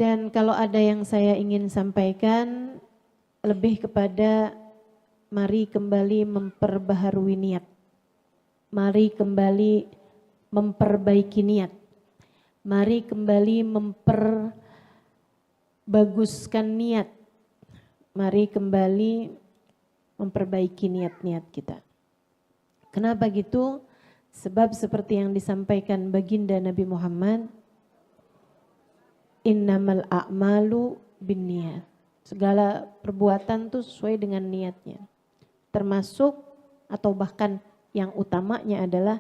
Dan kalau ada yang saya ingin sampaikan lebih kepada mari kembali memperbaharui niat. Mari kembali memperbaiki niat. Mari kembali memperbaguskan niat. Mari kembali memperbaiki niat-niat kita. Kenapa gitu? Sebab seperti yang disampaikan baginda Nabi Muhammad, innamal a'malu binniyat. Segala perbuatan tuh sesuai dengan niatnya. Termasuk atau bahkan yang utamanya adalah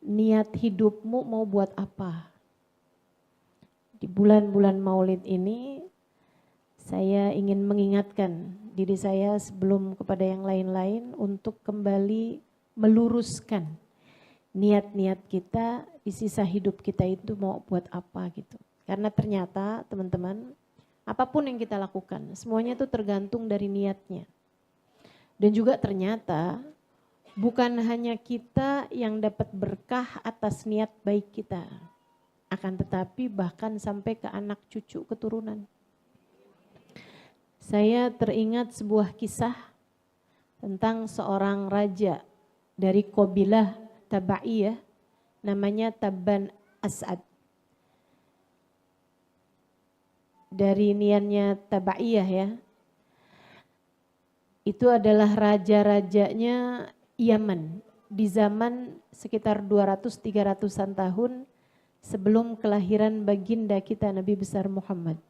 niat hidupmu mau buat apa. Di bulan-bulan Maulid ini saya ingin mengingatkan diri saya sebelum kepada yang lain-lain untuk kembali meluruskan niat-niat kita di sisa hidup kita itu mau buat apa gitu. Karena ternyata teman-teman, apapun yang kita lakukan, semuanya itu tergantung dari niatnya. Dan juga ternyata bukan hanya kita yang dapat berkah atas niat baik kita, akan tetapi bahkan sampai ke anak cucu keturunan. Saya teringat sebuah kisah tentang seorang raja dari kabilah Tabaiyah, namanya Tabban As'ad. Dari niannya Tabaiyah ya, itu adalah raja-rajanya Yaman di zaman sekitar 200-300an tahun sebelum kelahiran baginda kita Nabi besar Muhammad.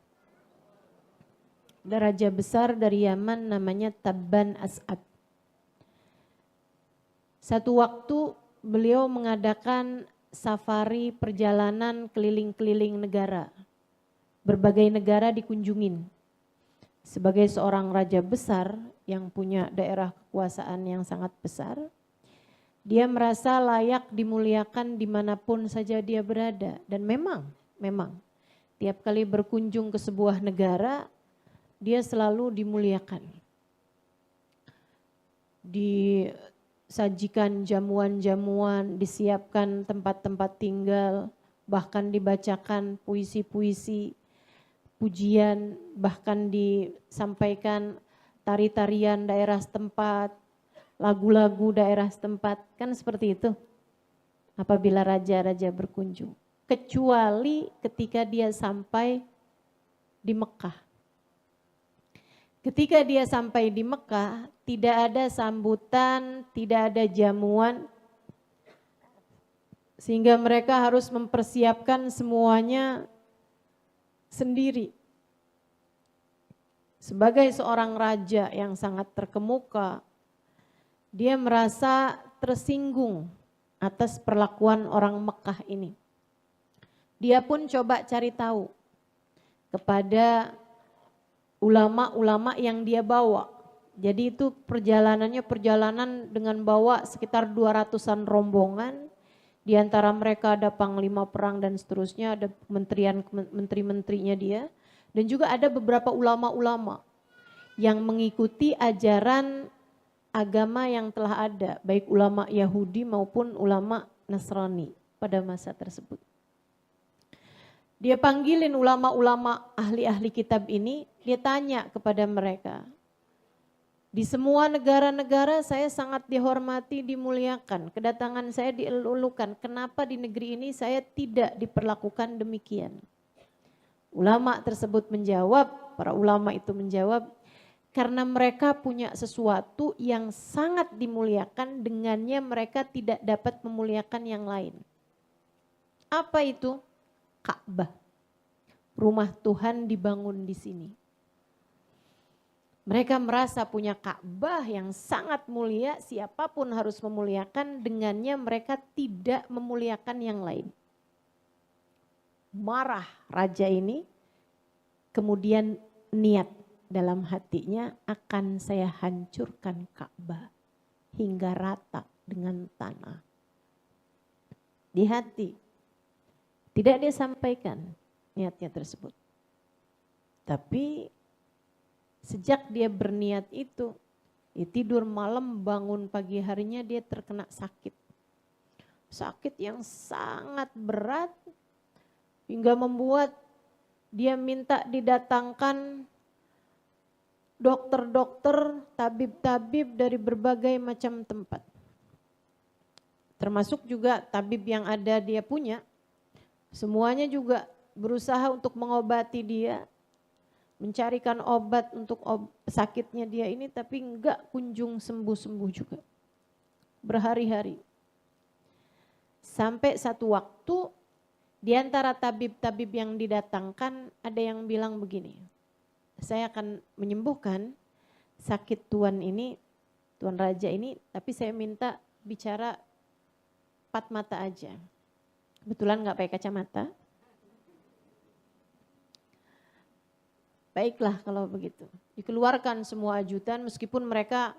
Ada raja besar dari Yaman namanya Tabban As'ad. Satu waktu beliau mengadakan safari perjalanan keliling-keliling negara. Berbagai negara dikunjungin. Sebagai seorang raja besar yang punya daerah kekuasaan yang sangat besar, dia merasa layak dimuliakan dimanapun saja dia berada. Dan memang tiap kali berkunjung ke sebuah negara, dia selalu dimuliakan. Disajikan jamuan-jamuan, disiapkan tempat-tempat tinggal, bahkan dibacakan puisi-puisi, pujian, bahkan disampaikan tari-tarian daerah setempat, lagu-lagu daerah setempat, kan seperti itu apabila raja-raja berkunjung. Kecuali ketika dia sampai di Mekah. Ketika dia sampai di Mekah, tidak ada sambutan, tidak ada jamuan, sehingga mereka harus mempersiapkan semuanya sendiri. Sebagai seorang raja yang sangat terkemuka, dia merasa tersinggung atas perlakuan orang Mekah ini. Dia pun coba cari tahu kepada ulama-ulama yang dia bawa. Jadi itu perjalanan dengan bawa sekitar 200-an rombongan. Di antara mereka ada panglima perang dan seterusnya, ada menteri-menterinya dia. Dan juga ada beberapa ulama-ulama yang mengikuti ajaran agama yang telah ada, baik ulama Yahudi maupun ulama Nasrani pada masa tersebut. Dia panggilin ulama-ulama ahli-ahli kitab ini, dia tanya kepada mereka. Di semua negara-negara saya sangat dihormati, dimuliakan. Kedatangan saya dielulukan. Kenapa di negeri ini saya tidak diperlakukan demikian? Ulama tersebut menjawab, para ulama itu menjawab, karena mereka punya sesuatu yang sangat dimuliakan, dengannya mereka tidak dapat memuliakan yang lain. Apa itu? Ka'bah. Rumah Tuhan dibangun di sini. Mereka merasa punya Ka'bah yang sangat mulia, siapapun harus memuliakan, dengannya mereka tidak memuliakan yang lain. Marah raja ini, kemudian niat dalam hatinya, akan saya hancurkan Ka'bah hingga rata dengan tanah. Di hati, tidak dia sampaikan niatnya tersebut. Tapi sejak dia berniat itu, dia tidur malam, bangun pagi harinya dia terkena sakit. Sakit yang sangat berat hingga membuat Dia minta didatangkan dokter-dokter, tabib-tabib dari berbagai macam tempat. Termasuk juga tabib yang ada dia punya. Semuanya juga berusaha untuk mengobati dia, mencarikan obat untuk sakitnya dia ini, tapi enggak kunjung sembuh-sembuh juga. Berhari-hari. Sampai satu waktu di antara tabib-tabib yang didatangkan ada yang bilang begini, saya akan menyembuhkan sakit Tuan ini, Tuan Raja ini, tapi saya minta bicara 4 mata aja. Kebetulan nggak pakai kacamata. Baiklah kalau begitu. Dikeluarkan semua ajudan meskipun mereka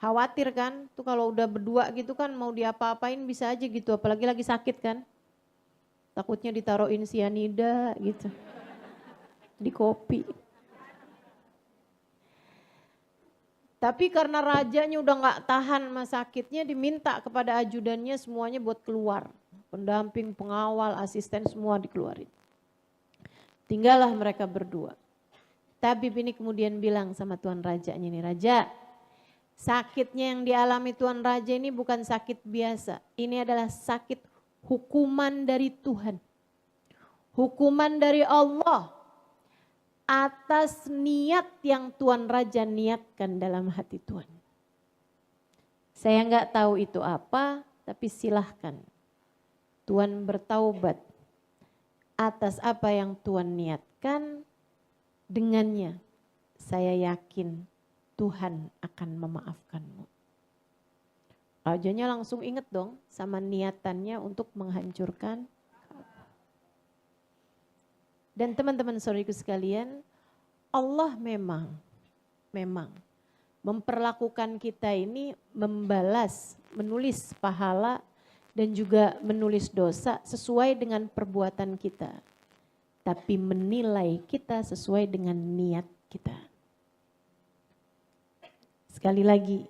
khawatir kan. Tuh kalau udah berdua gitu kan mau diapa-apain bisa aja gitu. Apalagi lagi sakit kan. Takutnya ditaruhin sianida gitu. Di kopi. Tapi karena rajanya udah gak tahan sama sakitnya, diminta kepada ajudannya semuanya buat keluar. Pendamping, pengawal, asisten semua dikeluarin. Tinggallah mereka berdua. Tabib ini kemudian bilang sama Tuan Rajanya nih, Raja, sakitnya yang dialami Tuan Raja ini bukan sakit biasa. Ini adalah sakit hukuman dari Tuhan. Hukuman dari Allah. Atas niat yang Tuan Raja niatkan dalam hati Tuan. Saya nggak tahu itu apa, tapi silahkan Tuan bertaubat atas apa yang Tuan niatkan, dengannya saya yakin Tuhan akan memaafkanmu. Rajanya langsung ingat dong sama niatannya untuk menghancurkan. Dan teman-teman saudariku sekalian, Allah memang memperlakukan kita ini membalas, menulis pahala dan juga menulis dosa sesuai dengan perbuatan kita. Tapi menilai kita sesuai dengan niat kita. Sekali lagi,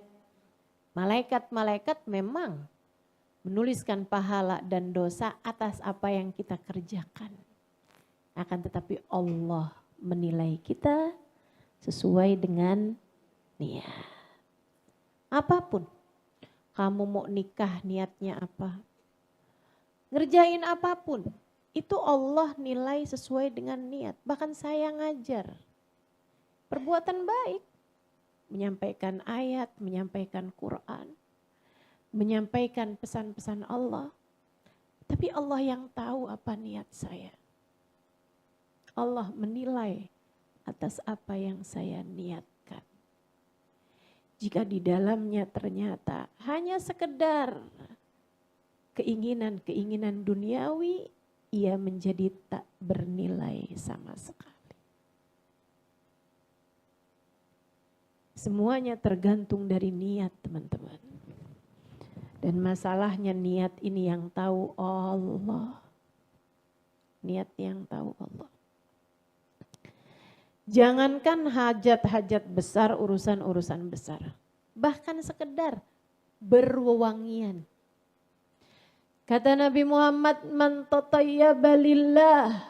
malaikat-malaikat memang menuliskan pahala dan dosa atas apa yang kita kerjakan. Akan tetapi Allah menilai kita sesuai dengan niat. Apapun, kamu mau nikah niatnya apa, ngerjain apapun, itu Allah nilai sesuai dengan niat. Bahkan saya ngajar, perbuatan baik, menyampaikan ayat, menyampaikan Quran, menyampaikan pesan-pesan Allah. Tapi Allah yang tahu apa niat saya. Allah menilai atas apa yang saya niatkan. Jika di dalamnya ternyata hanya sekedar keinginan-keinginan duniawi, ia menjadi tak bernilai sama sekali. Semuanya tergantung dari niat, teman-teman. Dan masalahnya niat ini yang tahu Allah. Niat yang tahu Allah. Jangankan hajat-hajat besar, urusan-urusan besar. Bahkan sekedar berwewangian. Kata Nabi Muhammad, man tatayyaba lillah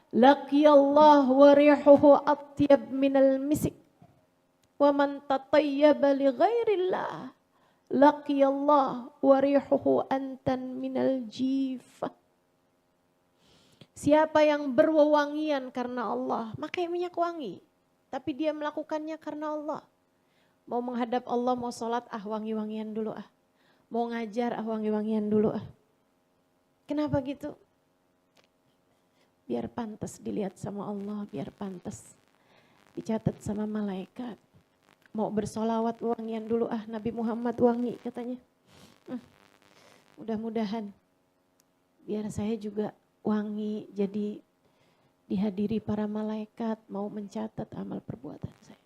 laqiyallah wa rihuhu atyab minal misik. Wa man tatayyaba li ghairillah laqiyallah wa rihuhu antan minal jifah. Siapa yang berwewangian karena Allah, pakai minyak wangi. Tapi dia melakukannya karena Allah. Mau menghadap Allah, mau sholat, wangi-wangian dulu . Mau ngajar, wangi-wangian dulu . Kenapa gitu? Biar pantas dilihat sama Allah, biar pantas dicatat sama malaikat. Mau bersolawat, wangian dulu . Nabi Muhammad wangi katanya. Mudah-mudahan biar saya juga wangi, jadi dihadiri para malaikat, mau mencatat amal perbuatan saya.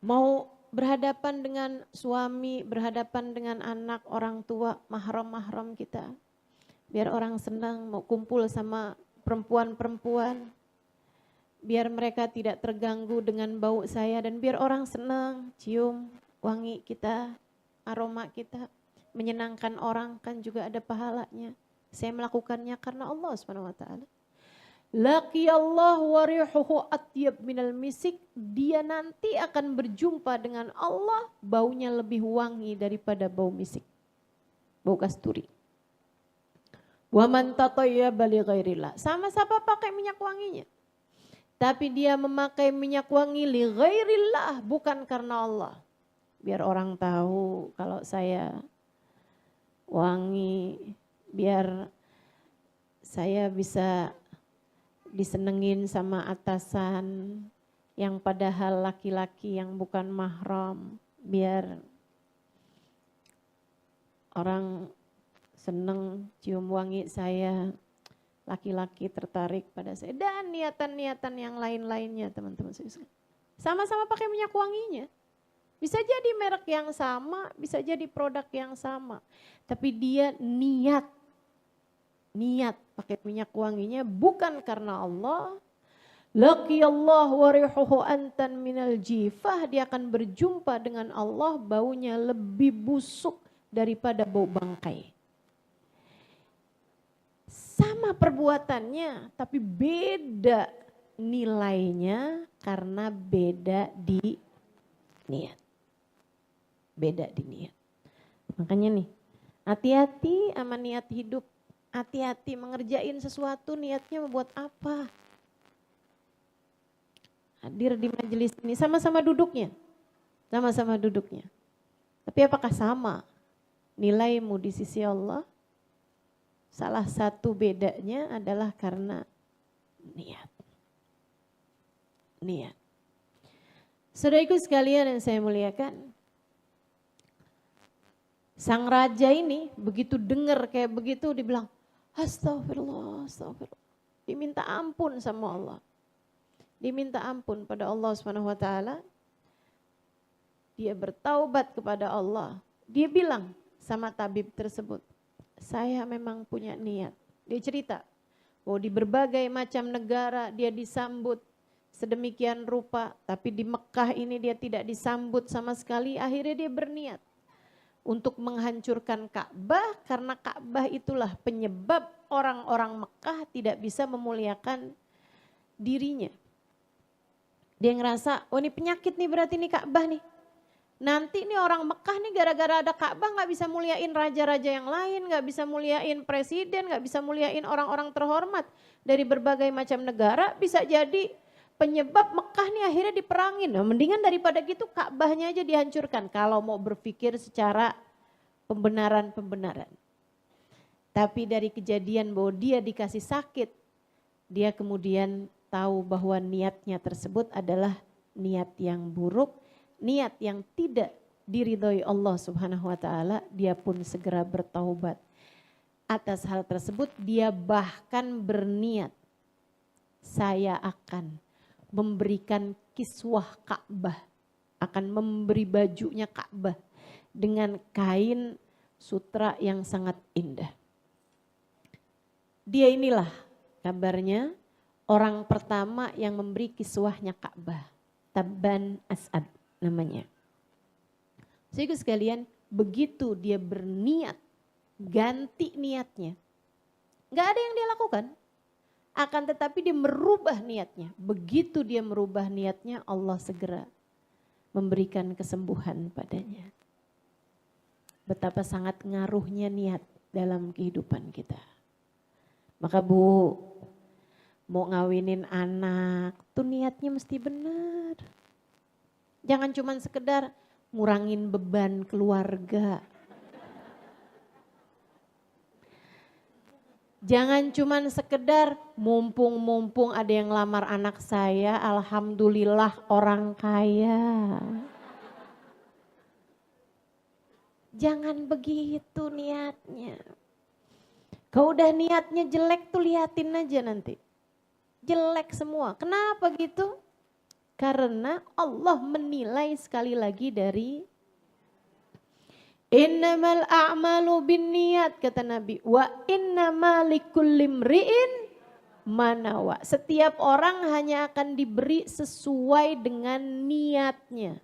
Mau berhadapan dengan suami, berhadapan dengan anak, orang tua, mahram-mahram kita. Biar orang senang, mau kumpul sama perempuan-perempuan. Biar mereka tidak terganggu dengan bau saya, dan biar orang senang, cium wangi kita, aroma kita. Menyenangkan orang kan juga ada pahalanya. Saya melakukannya karena Allah SWT. Laqiyallahu wa rihuhu atyab minal misik. Dia nanti akan berjumpa dengan Allah, baunya lebih wangi daripada bau misik, bau kasturi. Wa man tatayyaba li ghairillah. Sama-sama pakai minyak wanginya. Tapi dia memakai minyak wangi li ghairillah, bukan karena Allah. Biar orang tahu kalau saya wangi, biar saya bisa disenengin sama atasan yang padahal laki-laki yang bukan mahram, biar orang seneng cium wangi saya, laki-laki tertarik pada saya, dan niatan-niatan yang lain-lainnya teman-teman. Sama-sama pakai minyak wanginya. Bisa jadi merek yang sama, bisa jadi produk yang sama. Tapi dia niat pakai minyak wanginya bukan karena Allah. Laqiyallahu wa rihuhu antan minal jifah. Dia akan berjumpa dengan Allah, baunya lebih busuk daripada bau bangkai. Sama perbuatannya, tapi beda nilainya karena beda di niat. Beda di niat. Makanya nih, hati-hati sama niat hidup. Hati-hati mengerjain sesuatu, niatnya membuat apa. Hadir di majelis ini, sama-sama duduknya. Sama-sama duduknya. Tapi apakah sama nilaimu di sisi Allah? Salah satu bedanya adalah karena niat. Niat. Saudaraku sekalian yang saya muliakan, sang raja ini begitu dengar kayak begitu, dibilang astagfirullah, astagfirullah. Diminta ampun sama Allah. Diminta ampun pada Allah SWT. Dia bertaubat kepada Allah. Dia bilang sama tabib tersebut, saya memang punya niat. Dia cerita, di berbagai macam negara dia disambut sedemikian rupa, tapi di Mekah ini dia tidak disambut sama sekali. Akhirnya dia berniat untuk menghancurkan Ka'bah, karena Ka'bah itulah penyebab orang-orang Mekah tidak bisa memuliakan dirinya. Dia ngerasa, ini penyakit nih berarti nih Ka'bah nih. Nanti nih orang Mekah nih gara-gara ada Ka'bah gak bisa muliain raja-raja yang lain, gak bisa muliain presiden, gak bisa muliain orang-orang terhormat dari berbagai macam negara. Bisa jadi penyebab Mekah nih akhirnya diperangin. Nah, mendingan daripada gitu Ka'bahnya aja dihancurkan kalau mau berpikir secara pembenaran-pembenaran. Tapi dari kejadian bahwa dia dikasih sakit, dia kemudian tahu bahwa niatnya tersebut adalah niat yang buruk, niat yang tidak diridhoi Allah Subhanahu wa taala. Dia pun segera bertaubat. Atas hal tersebut dia bahkan berniat, saya akan memberikan kiswah Ka'bah, akan memberi bajunya Ka'bah dengan kain sutra yang sangat indah. Dia inilah kabarnya orang pertama yang memberi kiswahnya Ka'bah, Tabban As'ad namanya. Saudara sekalian, begitu dia berniat, ganti niatnya, gak ada yang dia lakukan. Akan tetapi dia merubah niatnya. Begitu dia merubah niatnya, Allah segera memberikan kesembuhan padanya. Betapa sangat ngaruhnya niat dalam kehidupan kita. Maka Bu, mau ngawinin anak, tuh niatnya mesti benar. Jangan cuma sekedar ngurangin beban keluarga. Jangan cuman sekedar mumpung ada yang lamar anak saya, alhamdulillah orang kaya. Jangan begitu niatnya. Kalau udah niatnya jelek tuh liatin aja nanti. Jelek semua. Kenapa gitu? Karena Allah menilai sekali lagi dari innamal a'malu binniyat, kata Nabi, wa innama likulli imri'in ma nawa. Setiap orang hanya akan diberi sesuai dengan niatnya.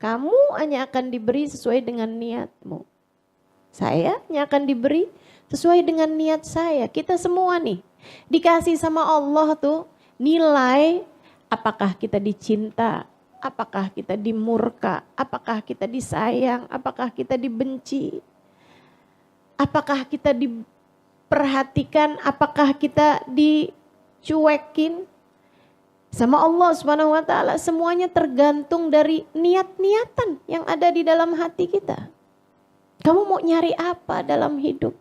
Kamu hanya akan diberi sesuai dengan niatmu. Saya hanya akan diberi sesuai dengan niat saya. Kita semua nih Dikasih sama Allah tuh nilai apakah kita dicinta, apakah kita dimurka, apakah kita disayang, apakah kita dibenci, apakah kita diperhatikan, apakah kita dicuekin sama Allah Subhanahu wa taala. Semuanya tergantung dari niat-niatan yang ada di dalam hati kita. Kamu mau nyari apa dalam hidup?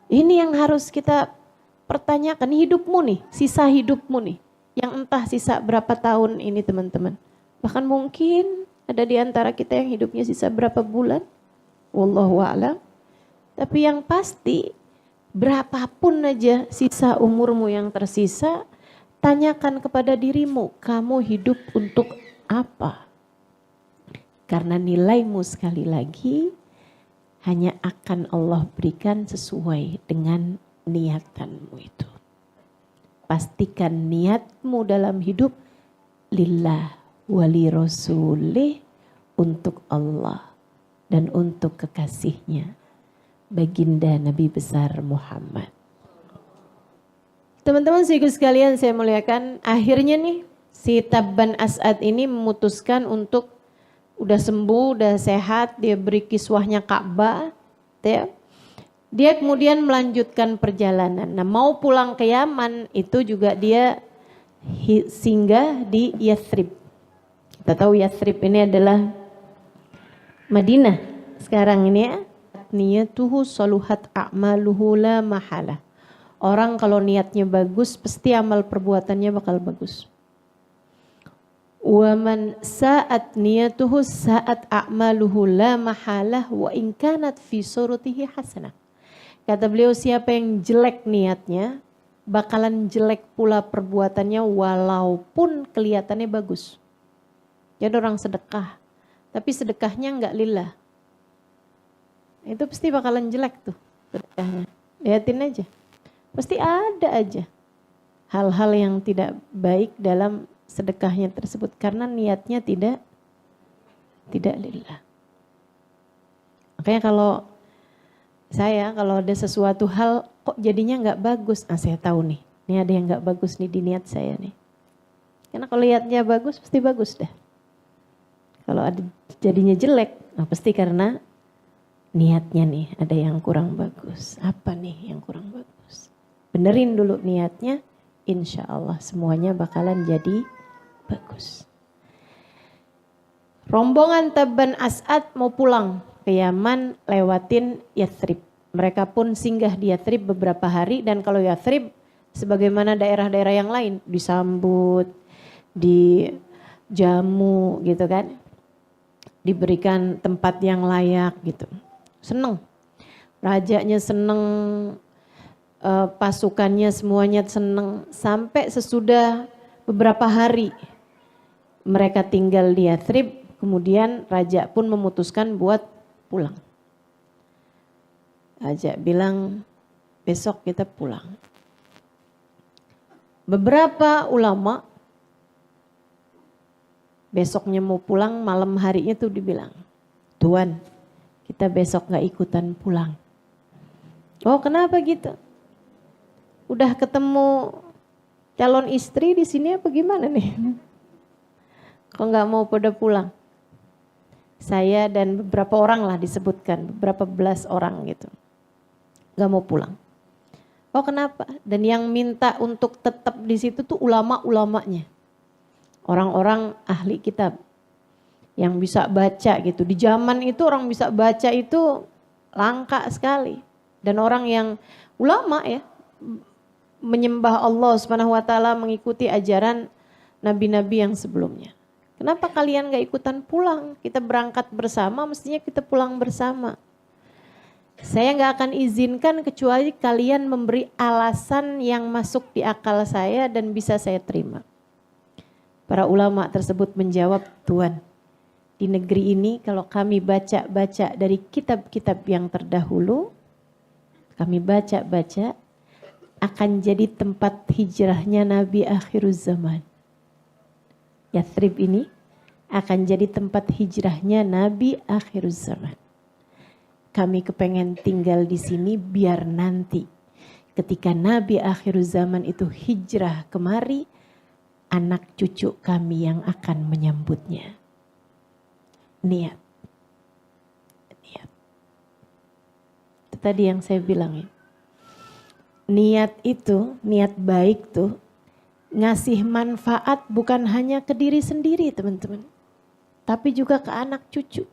Ini yang harus kita pertanyakan. Hidupmu nih, sisa hidupmu nih, yang entah sisa berapa tahun ini teman-teman. Bahkan mungkin ada di antara kita yang hidupnya sisa berapa bulan. Wallahu a'lam. Tapi yang pasti berapapun aja sisa umurmu yang tersisa, tanyakan kepada dirimu, kamu hidup untuk apa? Karena nilaimu sekali lagi hanya akan Allah berikan sesuai dengan niatanmu itu. Pastikan niatmu dalam hidup lillah wali rasulih, untuk Allah dan untuk kekasihnya baginda Nabi besar Muhammad. Teman-teman sekalian saya muliakan, akhirnya nih si Tabban As'ad ini memutuskan untuk udah sembuh, udah sehat, dia beri kiswahnya Ka'bah, ya. Dia kemudian melanjutkan perjalanan. Nah, mau pulang ke Yaman itu juga dia singgah di Yathrib. Kita tahu Yathrib ini adalah Madinah sekarang ini ya. Niyatuhu saluhat a'maluhu la mahala. Orang kalau niatnya bagus, pasti amal perbuatannya bakal bagus. Wa man sa'at niyatuhu sa'at a'maluhu la mahalah wa in kanat fi suratihi hasanah. Kata beliau, siapa yang jelek niatnya, bakalan jelek pula perbuatannya walaupun kelihatannya bagus. Jadi orang sedekah, tapi sedekahnya enggak lillah. Itu pasti bakalan jelek tuh sedekahnya. Lihatin aja. Pasti ada aja hal-hal yang tidak baik dalam sedekahnya tersebut karena niatnya tidak lillah. Makanya kalau ada sesuatu hal kok jadinya nggak bagus, saya tahu nih, ini ada yang nggak bagus nih di niat saya nih. Karena kalau niatnya bagus pasti bagus dah. Kalau ada jadinya jelek, pasti karena niatnya nih ada yang kurang bagus. Apa nih yang kurang bagus? Benerin dulu niatnya, insya Allah semuanya bakalan jadi bagus. Rombongan Tabban As'ad mau pulang ke Yaman lewatin Yathrib. Mereka pun singgah di Yathrib beberapa hari, dan kalau Yathrib sebagaimana daerah-daerah yang lain disambut, dijamu gitu kan. Diberikan tempat yang layak gitu. Seneng. Rajanya seneng, pasukannya semuanya seneng. Sampai sesudah beberapa hari mereka tinggal di Yathrib, kemudian raja pun memutuskan buat pulang. Raja bilang, besok kita pulang. Beberapa ulama besoknya mau pulang, malam harinya tuh dibilang, Tuan, kita besok gak ikutan pulang. Oh, kenapa gitu? Udah ketemu calon istri di sini apa gimana nih? Kok nggak mau pada pulang? Saya dan beberapa orang lah disebutkan, beberapa belas orang gitu, nggak mau pulang. Oh kenapa? Dan yang minta untuk tetap di situ tuh ulama-ulamanya, orang-orang ahli kitab yang bisa baca gitu. Di zaman itu orang bisa baca itu langka sekali, dan orang yang ulama ya, menyembah Allah Subhanahu wa taala, mengikuti ajaran nabi-nabi yang sebelumnya. Kenapa kalian gak ikutan pulang? Kita berangkat bersama, mestinya kita pulang bersama. Saya gak akan izinkan kecuali kalian memberi alasan yang masuk di akal saya dan bisa saya terima. Para ulama tersebut menjawab, Tuan, di negeri ini kalau kami baca-baca dari kitab-kitab yang terdahulu, kami baca-baca, akan jadi tempat hijrahnya Nabi akhiruz zaman. Yathrib ini akan jadi tempat hijrahnya Nabi akhiruz zaman. Kami kepengen tinggal di sini biar nanti ketika Nabi akhir zaman itu hijrah kemari, anak cucu kami yang akan menyambutnya. Niat. Itu tadi yang saya bilang ya. Niat itu, niat baik tuh ngasih manfaat bukan hanya ke diri sendiri teman-teman. Tapi juga ke anak cucu.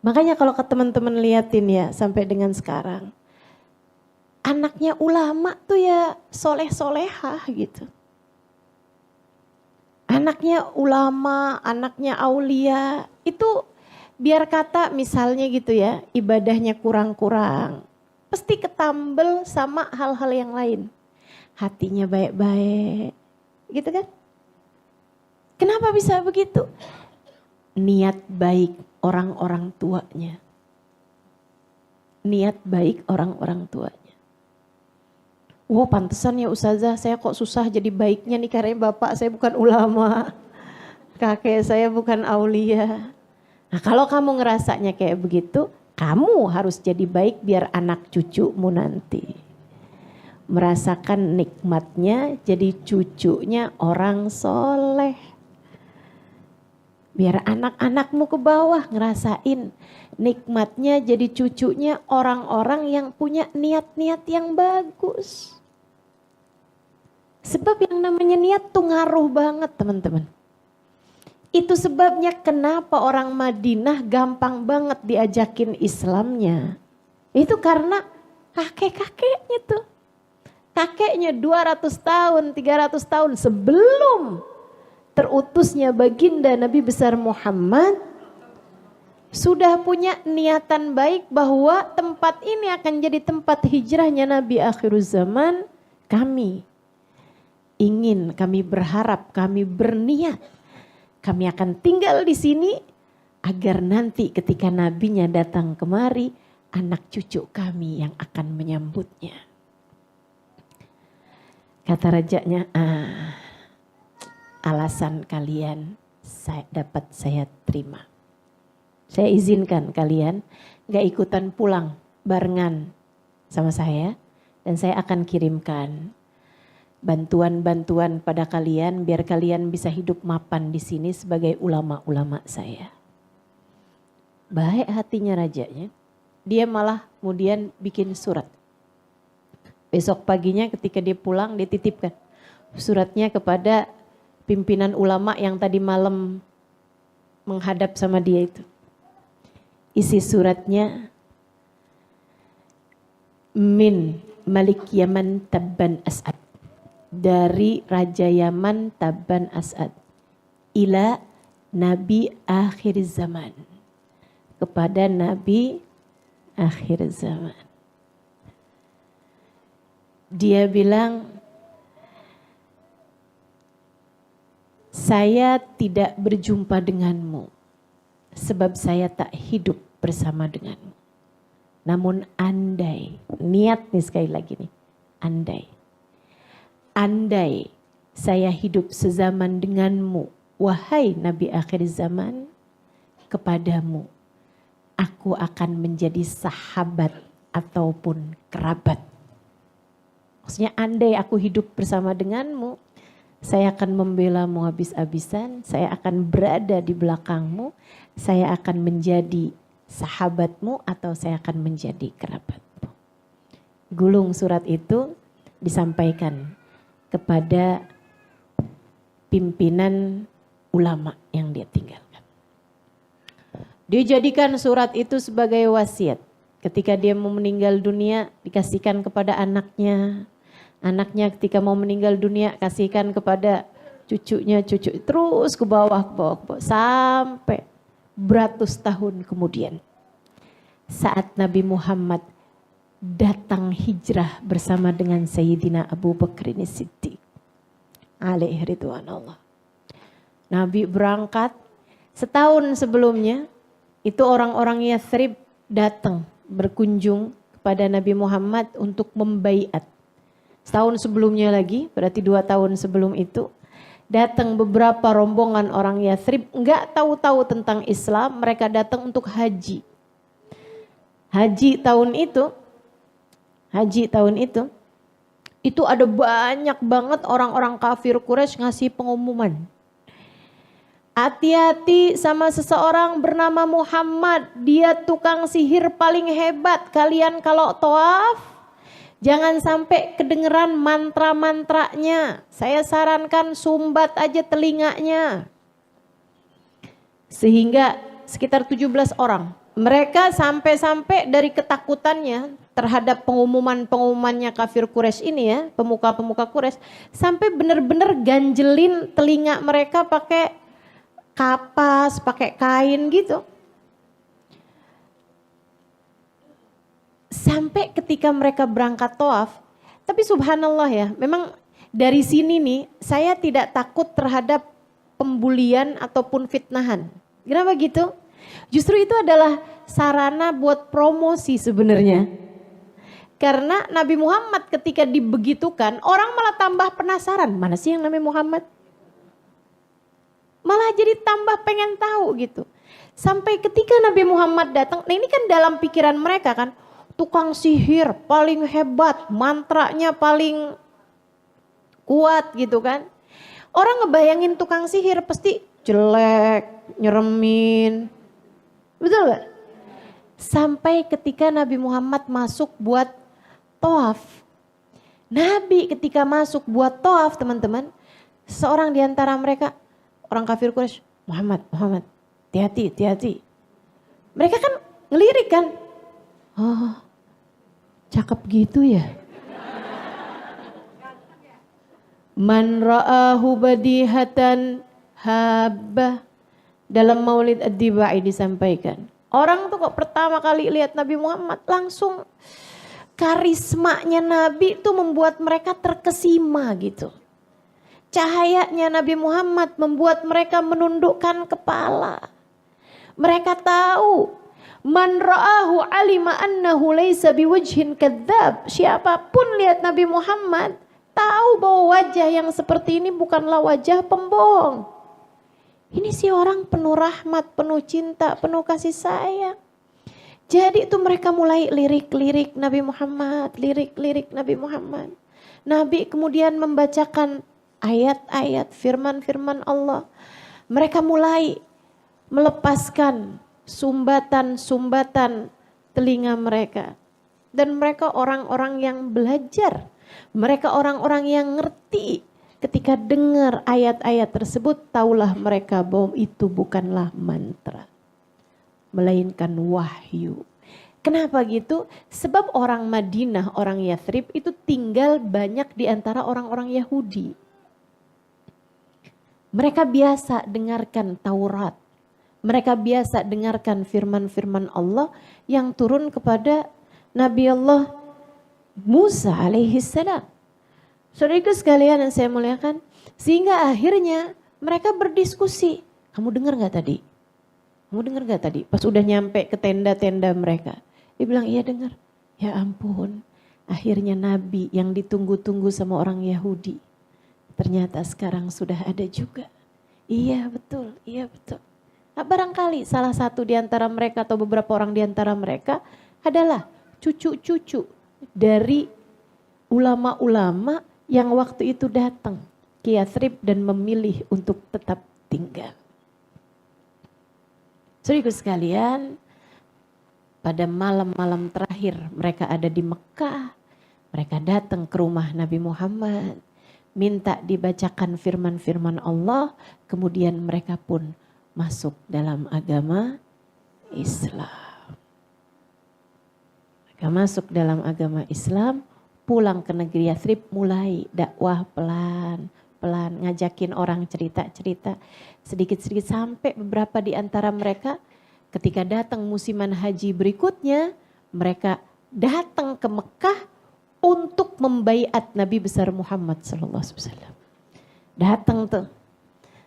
Makanya kalau ke teman-teman liatin ya sampai dengan sekarang. Anaknya ulama tuh ya soleh-solehah gitu. Anaknya ulama, anaknya aulia, itu biar kata misalnya gitu ya, ibadahnya kurang-kurang. Pasti ketambel sama hal-hal yang lain. Hatinya baik-baik, gitu kan? Kenapa bisa begitu? Niat baik orang-orang tuanya. Niat baik orang-orang tuanya. Wow, pantesan ya Ustazah, saya kok susah jadi baiknya nih karena bapak saya bukan ulama. Kakek saya bukan aulia. Nah kalau kamu ngerasanya kayak begitu, kamu harus jadi baik biar anak cucumu nanti merasakan nikmatnya jadi cucunya orang soleh. Biar anak-anakmu ke bawah ngerasain nikmatnya jadi cucunya orang-orang yang punya niat-niat yang bagus. Sebab yang namanya niat tuh ngaruh banget teman-teman. Itu sebabnya kenapa orang Madinah gampang banget diajakin Islamnya. Itu karena kakek-kakeknya tuh. Kakeknya 200 tahun, 300 tahun sebelum terutusnya baginda Nabi besar Muhammad sudah punya niatan baik bahwa tempat ini akan jadi tempat hijrahnya Nabi akhir zaman. Kami berharap, kami berniat, kami akan tinggal di sini agar nanti ketika nabinya datang kemari, anak cucu kami yang akan menyambutnya. Kata rajanya, alasan kalian dapat saya terima. Saya izinkan kalian gak ikutan pulang barengan sama saya dan saya akan kirimkan bantuan-bantuan pada kalian biar kalian bisa hidup mapan di sini sebagai ulama-ulama saya. Baik hatinya rajanya, dia malah kemudian bikin surat. Besok paginya ketika dia pulang dia titipkan suratnya kepada pimpinan ulama yang tadi malam menghadap sama dia itu. Isi suratnya, min Malik Yaman Tabban As'ad. Dari Raja Yaman Tabban As'ad. Ila Nabi akhir zaman. Kepada Nabi akhir zaman. Dia bilang, saya tidak berjumpa denganmu. Sebab saya tak hidup bersama denganmu. Namun andai, niat nih sekali lagi nih, andai saya hidup sezaman denganmu, wahai Nabi akhir zaman, kepadamu aku akan menjadi sahabat ataupun kerabat. Maksudnya andai aku hidup bersama denganmu, saya akan membelamu habis-habisan, saya akan berada di belakangmu, saya akan menjadi sahabatmu atau saya akan menjadi kerabatmu. Gulung surat itu disampaikan kepada pimpinan ulama yang dia tinggalkan. Dia jadikan surat itu sebagai wasiat. Ketika dia mau meninggal dunia dikasihkan kepada anaknya. Anaknya ketika mau meninggal dunia kasihkan kepada cucunya, terus ke bawah, sampai beratus tahun kemudian. Saat Nabi Muhammad datang hijrah bersama dengan Sayyidina Abu Bakr Siddiq alaihi ridwanullah. Nabi berangkat setahun sebelumnya, itu orang-orang Yathrib datang berkunjung kepada Nabi Muhammad untuk membaiat. Setahun sebelumnya lagi, berarti 2 tahun sebelum itu, datang beberapa rombongan orang Yathrib, enggak tahu-tahu tentang Islam, mereka datang untuk haji. Haji tahun itu, haji tahun itu ada banyak banget orang-orang kafir Quraisy ngasih pengumuman. Hati-hati sama seseorang bernama Muhammad, dia tukang sihir paling hebat. Kalian kalau tawaf, jangan sampai kedengeran mantra-mantranya. Saya sarankan sumbat aja telinganya. Sehingga sekitar 17 orang. Mereka sampai-sampai dari ketakutannya terhadap pengumuman-pengumumannya kafir Quraisy ini ya, pemuka-pemuka Quraisy, sampai benar-benar ganjelin telinga mereka pakai kapas, pakai kain gitu. Sampai ketika mereka berangkat tawaf, tapi subhanallah ya, memang dari sini nih saya tidak takut terhadap pembulian ataupun fitnahan. Kenapa gitu? Justru itu adalah sarana buat promosi sebenarnya. Karena Nabi Muhammad ketika dibegitukan, orang malah tambah penasaran, mana sih yang namanya Muhammad? Malah jadi tambah pengen tahu gitu. Sampai ketika Nabi Muhammad datang, nah ini kan dalam pikiran mereka kan, tukang sihir paling hebat, mantranya paling kuat gitu kan. Orang ngebayangin tukang sihir pasti jelek, nyeremin. Betul gak? Sampai ketika Nabi Muhammad masuk buat tawaf. Nabi ketika masuk buat tawaf teman-teman, seorang di antara mereka, orang kafir Quraisy, Muhammad, hati-hati, hati-hati. Mereka kan ngelirik kan. Oh, cakep gitu ya. Man ra'ahu badihatan habah. Dalam Maulid Ad-Dibai disampaikan. Orang tuh kok pertama kali lihat Nabi Muhammad langsung karismanya Nabi tuh membuat mereka terkesima gitu. Cahayanya Nabi Muhammad membuat mereka menundukkan kepala. Mereka tahu man ra'ahu alima annahu laisa biwajhin kadzab. Siapapun lihat Nabi Muhammad tahu bahwa wajah yang seperti ini bukanlah wajah pembohong. Ini si orang penuh rahmat, penuh cinta, penuh kasih sayang. Jadi itu mereka mulai lirik-lirik Nabi Muhammad, lirik-lirik Nabi Muhammad. Nabi kemudian membacakan ayat-ayat firman-firman Allah. Mereka mulai melepaskan sumbatan-sumbatan telinga mereka. Dan mereka orang-orang yang belajar. Mereka orang-orang yang ngerti. Ketika dengar ayat-ayat tersebut, taulah mereka bahwa itu bukanlah mantra. Melainkan wahyu. Kenapa gitu? Sebab orang Madinah, orang Yathrib itu tinggal banyak di antara orang-orang Yahudi. Mereka biasa dengarkan Taurat. Mereka biasa dengarkan firman-firman Allah yang turun kepada Nabi Allah Musa alaihissalam. Saudara sekalian yang saya muliakan, sehingga akhirnya mereka berdiskusi. Kamu dengar gak tadi? Kamu dengar gak tadi? Pas udah nyampe ke tenda-tenda mereka. Dia bilang iya dengar. Ya ampun, akhirnya Nabi yang ditunggu-tunggu sama orang Yahudi. Ternyata sekarang sudah ada juga. Iya betul, iya betul. Nah, barangkali salah satu di antara mereka atau beberapa orang di antara mereka adalah cucu-cucu dari ulama-ulama yang waktu itu datang ke Yathrib dan memilih untuk tetap tinggal. Saudaraku sekalian, pada malam-malam terakhir mereka ada di Mekah, mereka datang ke rumah Nabi Muhammad, minta dibacakan firman-firman Allah, kemudian mereka pun masuk dalam agama Islam. Mereka masuk dalam agama Islam, pulang ke negeri Yathrib, mulai dakwah pelan-pelan, ngajakin orang cerita-cerita sedikit-sedikit sampai beberapa di antara mereka ketika datang musiman haji berikutnya, mereka datang ke Mekah untuk membaiat Nabi besar Muhammad SAW. Datang tuh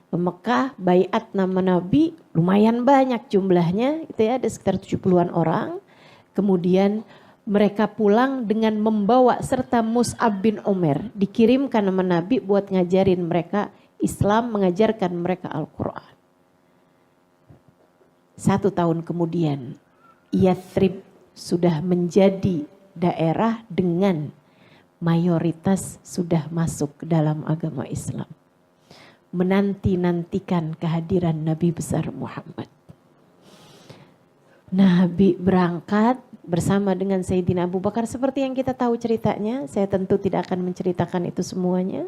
ke Mekah, baiat nama Nabi, lumayan banyak jumlahnya, itu ya, ada sekitar 70-an orang. Kemudian mereka pulang dengan membawa serta Mus'ab bin Umair, dikirimkan nama Nabi buat ngajarin mereka Islam, mengajarkan mereka Al-Quran. 1 tahun kemudian, Yathrib sudah menjadi daerah dengan mayoritas sudah masuk ke dalam agama Islam. Menanti-nantikan kehadiran Nabi besar Muhammad. Nabi berangkat bersama dengan Sayyidina Abu Bakar seperti yang kita tahu ceritanya. Saya tentu tidak akan menceritakan itu semuanya.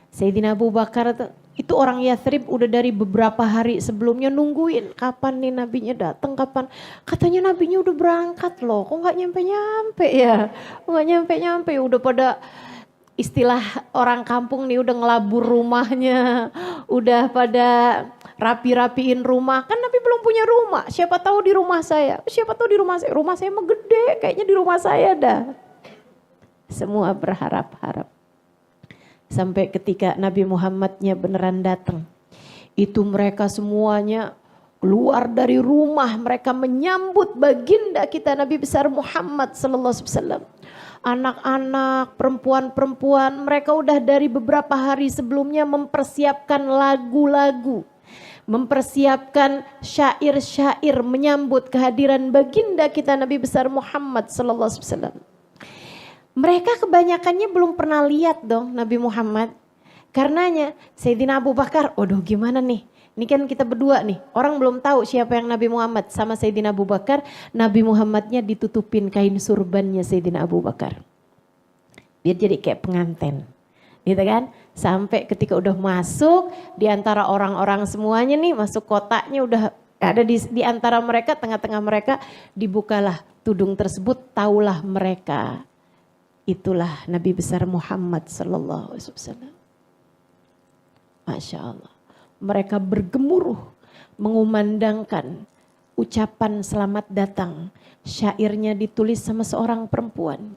Sayyidina Abu Bakar itu orang Yathrib udah dari beberapa hari sebelumnya nungguin kapan nih nabinya datang, kapan. Katanya nabinya udah berangkat loh, kok gak nyampe-nyampe ya. Kok gak nyampe-nyampe, udah pada istilah orang kampung nih udah ngelabur rumahnya, udah pada rapi-rapiin rumah. Kan Nabi belum punya rumah, siapa tahu di rumah saya mah gede, kayaknya di rumah saya dah. Semua berharap-harap. Sampai ketika Nabi Muhammadnya beneran datang, itu mereka semuanya keluar dari rumah, mereka menyambut baginda kita Nabi besar Muhammad sallallahu alaihi wasallam. Anak-anak, perempuan-perempuan, mereka udah dari beberapa hari sebelumnya mempersiapkan lagu-lagu, mempersiapkan syair-syair menyambut kehadiran baginda kita Nabi besar Muhammad sallallahu alaihi wasallam. Mereka kebanyakannya belum pernah lihat dong Nabi Muhammad. Karenanya Sayyidina Abu Bakar, waduh gimana nih? Ini kan kita berdua nih, orang belum tahu siapa yang Nabi Muhammad. Sama Sayyidina Abu Bakar, Nabi Muhammadnya ditutupin kain surbannya Sayyidina Abu Bakar. Biar jadi kayak pengantin. Gitu kan? Sampai ketika udah masuk, di antara orang-orang semuanya nih, masuk kotaknya udah ada di antara mereka, tengah-tengah mereka, dibukalah tudung tersebut, taulah mereka. Itulah Nabi besar Muhammad sallallahu alaihi wasallam. Masya Allah. Mereka bergemuruh mengumandangkan ucapan selamat datang. Syairnya ditulis sama seorang perempuan.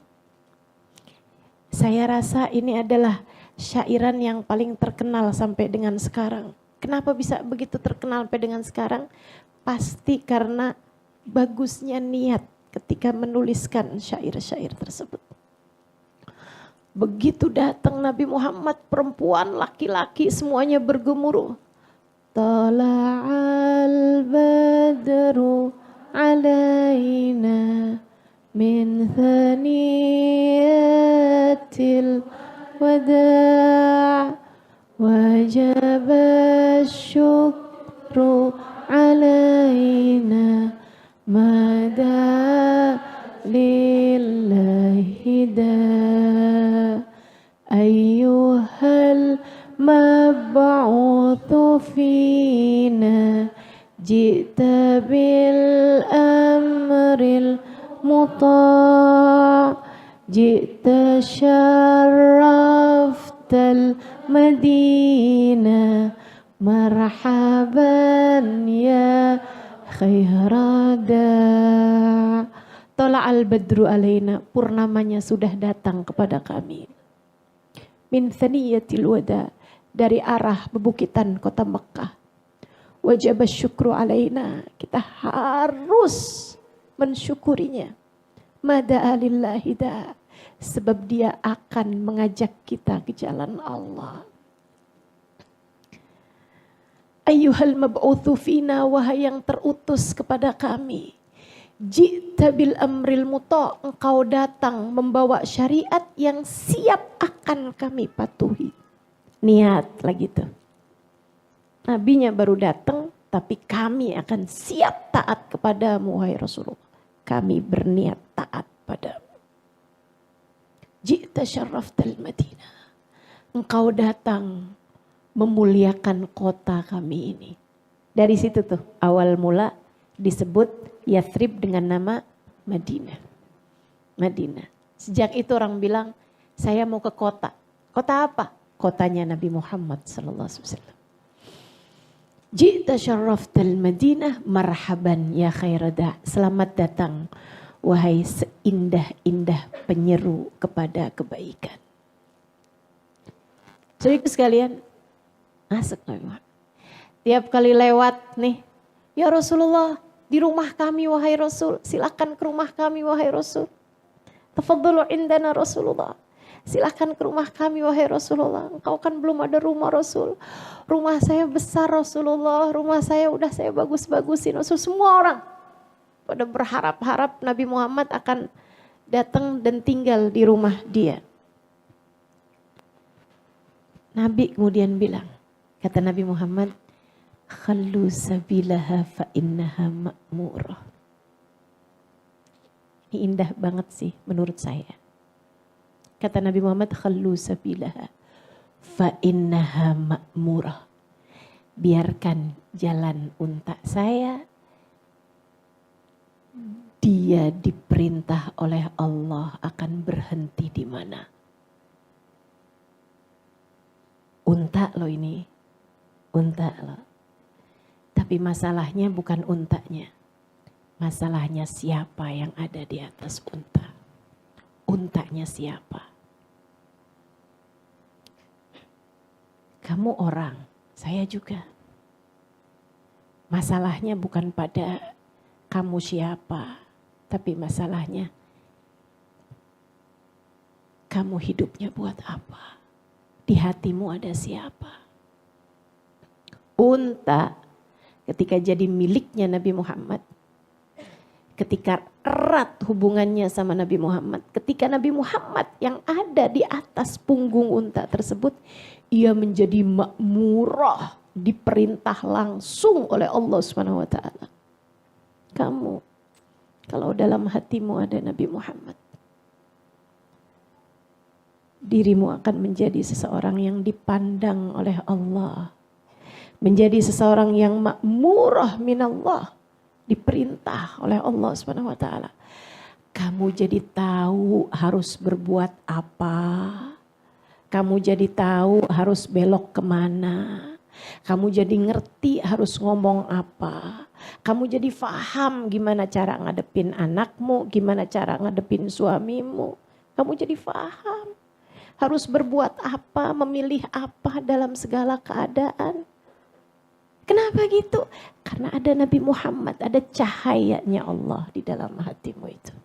Saya rasa ini adalah syairan yang paling terkenal sampai dengan sekarang. Kenapa bisa begitu terkenal sampai dengan sekarang? Pasti karena bagusnya niat ketika menuliskan syair-syair tersebut. Begitu datang Nabi Muhammad, perempuan, laki-laki semuanya bergemuruh. Tala'al badru alaina min thaniyatil wada' wajaba syukru alaina mada lillahi da ayyuhal mab'uthu fina ji'ta bil amril muta' ji'ta syarraftal madina marhaban ya khairada. Tala'al badru alaina, purnamanya sudah datang kepada kami. Min thaniyatil wada, dari arah bebukitan kota Mekah. Wajib syukru alaina, kita harus mensyukurinya. Mada alillahi da, sebab dia akan mengajak kita ke jalan Allah. Ayyuhal mab'uthu fina, wahai yang terutus kepada kami. Ji'ta bil amril muta, engkau datang membawa syariat yang siap akan kami patuhi. Niat lagi tuh. Nabinya baru datang, tapi kami akan siap taat kepadamu wahai Rasulullah. Kami berniat taat padamu. Ji'ta syarraftal Madinah. Engkau datang memuliakan kota kami ini. Dari situ tuh awal mula disebut Yathrib dengan nama Madinah. Madinah. Sejak itu orang bilang, saya mau ke kota. Kota apa? Kotanya Nabi Muhammad sallallahu alaihi wasallam. Ji'ta syarraftal Madinah marhaban ya khairada. Selamat datang wahai seindah-indah penyeru kepada kebaikan. Saudaraku sekalian, masuk Nabi Muhammad. Tiap kali lewat nih, ya Rasulullah, di rumah kami wahai Rasul, silakan ke rumah kami wahai Rasul. Tafadhalu indana Rasulullah. Silakan ke rumah kami wahai Rasulullah. Engkau kan belum ada rumah Rasul. Rumah saya besar Rasulullah, rumah saya udah saya bagus-bagusin Rasul. Semua orang pada berharap-harap Nabi Muhammad akan datang dan tinggal di rumah dia. Nabi kemudian bilang, kata Nabi Muhammad, khallu sabilaha fa innaha ma'murah. Ini indah banget sih menurut saya. Kata Nabi Muhammad, khallu sabilaha fa innaha ma'murah. Biarkan jalan unta saya, dia diperintah oleh Allah akan berhenti di mana. Unta loh ini, unta loh. Tapi masalahnya bukan untanya, masalahnya siapa yang ada di atas unta. Untanya siapa? Kamu orang, saya juga. Masalahnya bukan pada kamu siapa, tapi masalahnya kamu hidupnya buat apa? Di hatimu ada siapa? Unta ketika jadi miliknya Nabi Muhammad, ketika erat hubungannya sama Nabi Muhammad, ketika Nabi Muhammad yang ada di atas punggung unta tersebut, ia menjadi makmurah, diperintah langsung oleh Allah Subhanahu wa taala. Kamu kalau dalam hatimu ada Nabi Muhammad, dirimu akan menjadi seseorang yang dipandang oleh Allah, menjadi seseorang yang makmurah minallah, diperintah oleh Allah Subhanahu wa taala. Kamu jadi tahu harus berbuat apa. Kamu jadi tahu harus belok kemana. Kamu jadi ngerti harus ngomong apa. Kamu jadi paham gimana cara ngadepin anakmu, gimana cara ngadepin suamimu. Kamu jadi paham harus berbuat apa, memilih apa dalam segala keadaan. Kenapa gitu? Karena ada Nabi Muhammad, ada cahayanya Allah di dalam hatimu itu.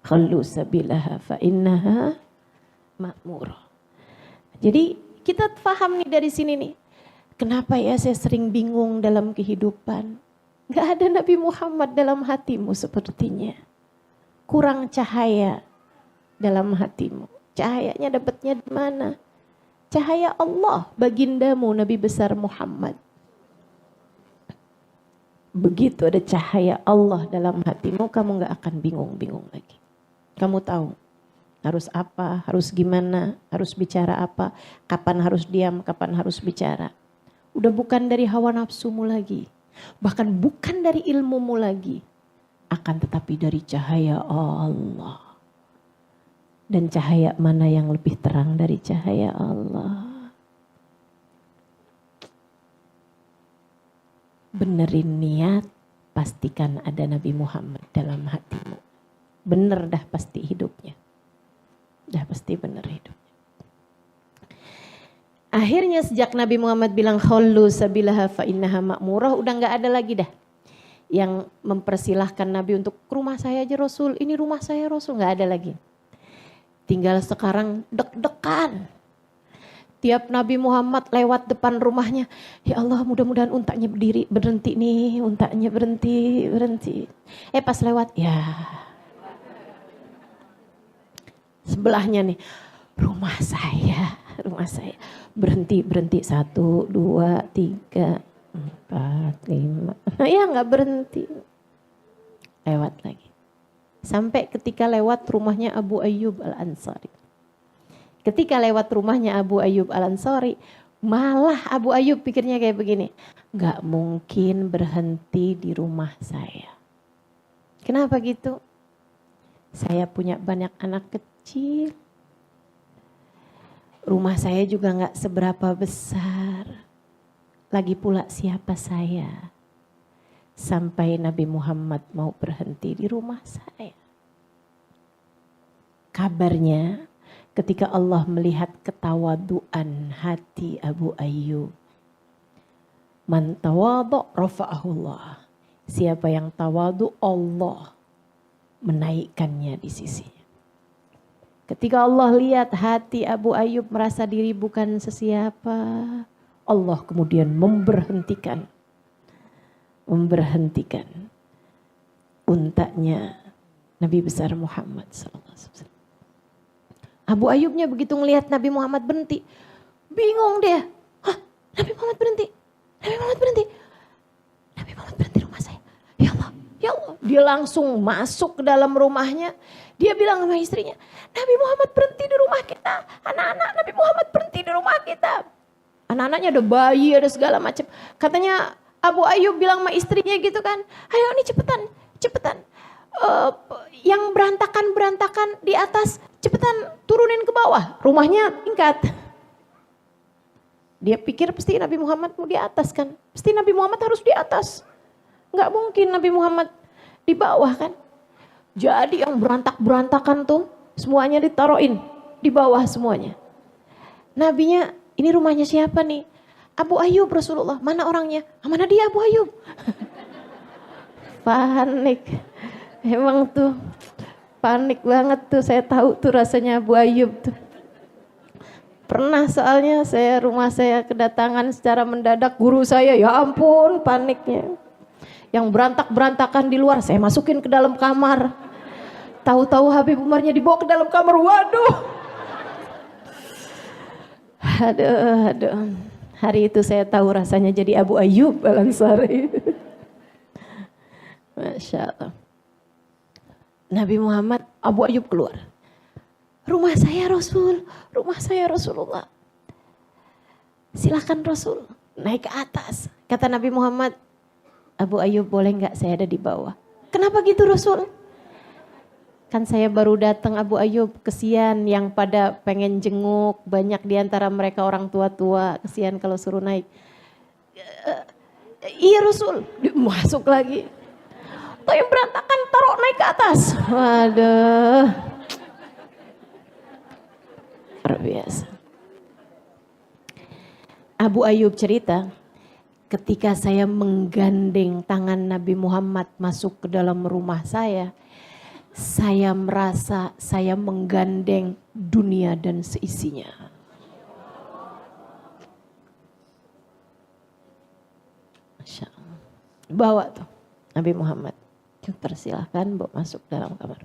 Khallu sabilaha fa innaha ma'murah. Jadi kita paham nih dari sini nih. Kenapa ya saya sering bingung dalam kehidupan? Gak ada Nabi Muhammad dalam hatimu sepertinya. Kurang cahaya dalam hatimu. Cahayanya dapatnya di mana? Cahaya Allah, bagindamu Nabi besar Muhammad. Begitu ada cahaya Allah dalam hatimu, kamu gak akan bingung-bingung lagi. Kamu tahu harus apa, harus gimana, harus bicara apa, kapan harus diam, kapan harus bicara. Udah bukan dari hawa nafsumu lagi, bahkan bukan dari ilmumu lagi, akan tetapi dari cahaya Allah. Dan cahaya mana yang lebih terang dari cahaya Allah? Benerin niat, pastikan ada Nabi Muhammad dalam hatimu. Bener dah pasti hidupnya. Dah pasti bener hidupnya. Akhirnya sejak Nabi Muhammad bilang khallu sabilaha fa innaha ma'murah, udah gak ada lagi dah yang mempersilahkan Nabi untuk ke rumah saya aja Rasul, ini rumah saya Rasul, gak ada lagi. Tinggal sekarang deg-degan. Tiap Nabi Muhammad lewat depan rumahnya, ya Allah mudah-mudahan untanya berhenti nih, untanya berhenti. Pas lewat, ya sebelahnya nih, rumah saya berhenti 1, 2, 3, 4, 5. Ya nggak berhenti, lewat lagi. Sampai ketika lewat rumahnya Abu Ayyub Al-Ansari. Ketika lewat rumahnya Abu Ayyub Al-Ansari, malah Abu Ayyub pikirnya kayak begini, nggak mungkin berhenti di rumah saya. Kenapa gitu? Saya punya banyak anak kecil. Rumah saya juga gak seberapa besar. Lagi pula siapa saya? Sampai Nabi Muhammad mau berhenti di rumah saya. Kabarnya ketika Allah melihat ketawaduan hati Abu Ayyub. Man tawadhu rafa'ahullah. Siapa yang tawadu, Allah menaikkannya di sisinya. Ketika Allah lihat hati Abu Ayyub merasa diri bukan sesiapa, Allah kemudian memberhentikan untanya Nabi besar Muhammad SAW. Abu Ayyubnya begitu ngelihat Nabi Muhammad berhenti, bingung dia. Hah, Nabi Muhammad berhenti, Nabi Muhammad berhenti, Nabi Muhammad berhenti rumah saya. Ya Allah, ya Allah. Dia langsung masuk ke dalam rumahnya. Dia bilang sama istrinya, Nabi Muhammad berhenti di rumah kita. Anak-anak, Nabi Muhammad berhenti di rumah kita. Anak-anaknya ada bayi, ada segala macam. Katanya Abu Ayyub bilang sama istrinya gitu kan, ayo nih cepetan, cepetan. Yang berantakan di atas, cepetan turunin ke bawah. Rumahnya tingkat. Dia pikir pasti Nabi Muhammad mau di atas kan. Pasti Nabi Muhammad harus di atas. Enggak mungkin Nabi Muhammad di bawah kan. Jadi yang berantakan tuh semuanya ditaruhin di bawah semuanya. Nabinya, ini rumahnya siapa nih? Abu Ayyub Rasulullah. Mana orangnya? Mana dia Abu Ayyub? Panik. Emang tuh panik banget tuh, saya tahu tuh rasanya Abu Ayyub tuh. Pernah soalnya rumah saya kedatangan secara mendadak guru saya, ya ampun paniknya. Yang berantakan di luar saya masukin ke dalam kamar. Tahu-tahu Habib Umarnya dibawa ke dalam kamar, waduh. Aduh. Hari itu saya tahu rasanya jadi Abu Ayyub Al-Ansari. Masya Allah. Nabi Muhammad, Abu Ayyub keluar. Rumah saya Rasul, rumah saya Rasulullah. Silakan Rasul, naik ke atas. Kata Nabi Muhammad, Abu Ayyub boleh nggak saya ada di bawah? Kenapa gitu Rasul? Kan saya baru datang Abu Ayyub, kesian yang pada pengen jenguk, banyak diantara mereka orang tua-tua, kesian kalau suruh naik. Iya Rasul, masuk lagi. Atau yang berantakan taruh naik ke atas. Waduh. Luar biasa. Abu Ayyub cerita, ketika saya menggandeng tangan Nabi Muhammad masuk ke dalam rumah saya merasa saya menggandeng dunia dan seisinya. Masya Allah. Bawa tuh Nabi Muhammad. Persilahkan bawa masuk dalam kamar.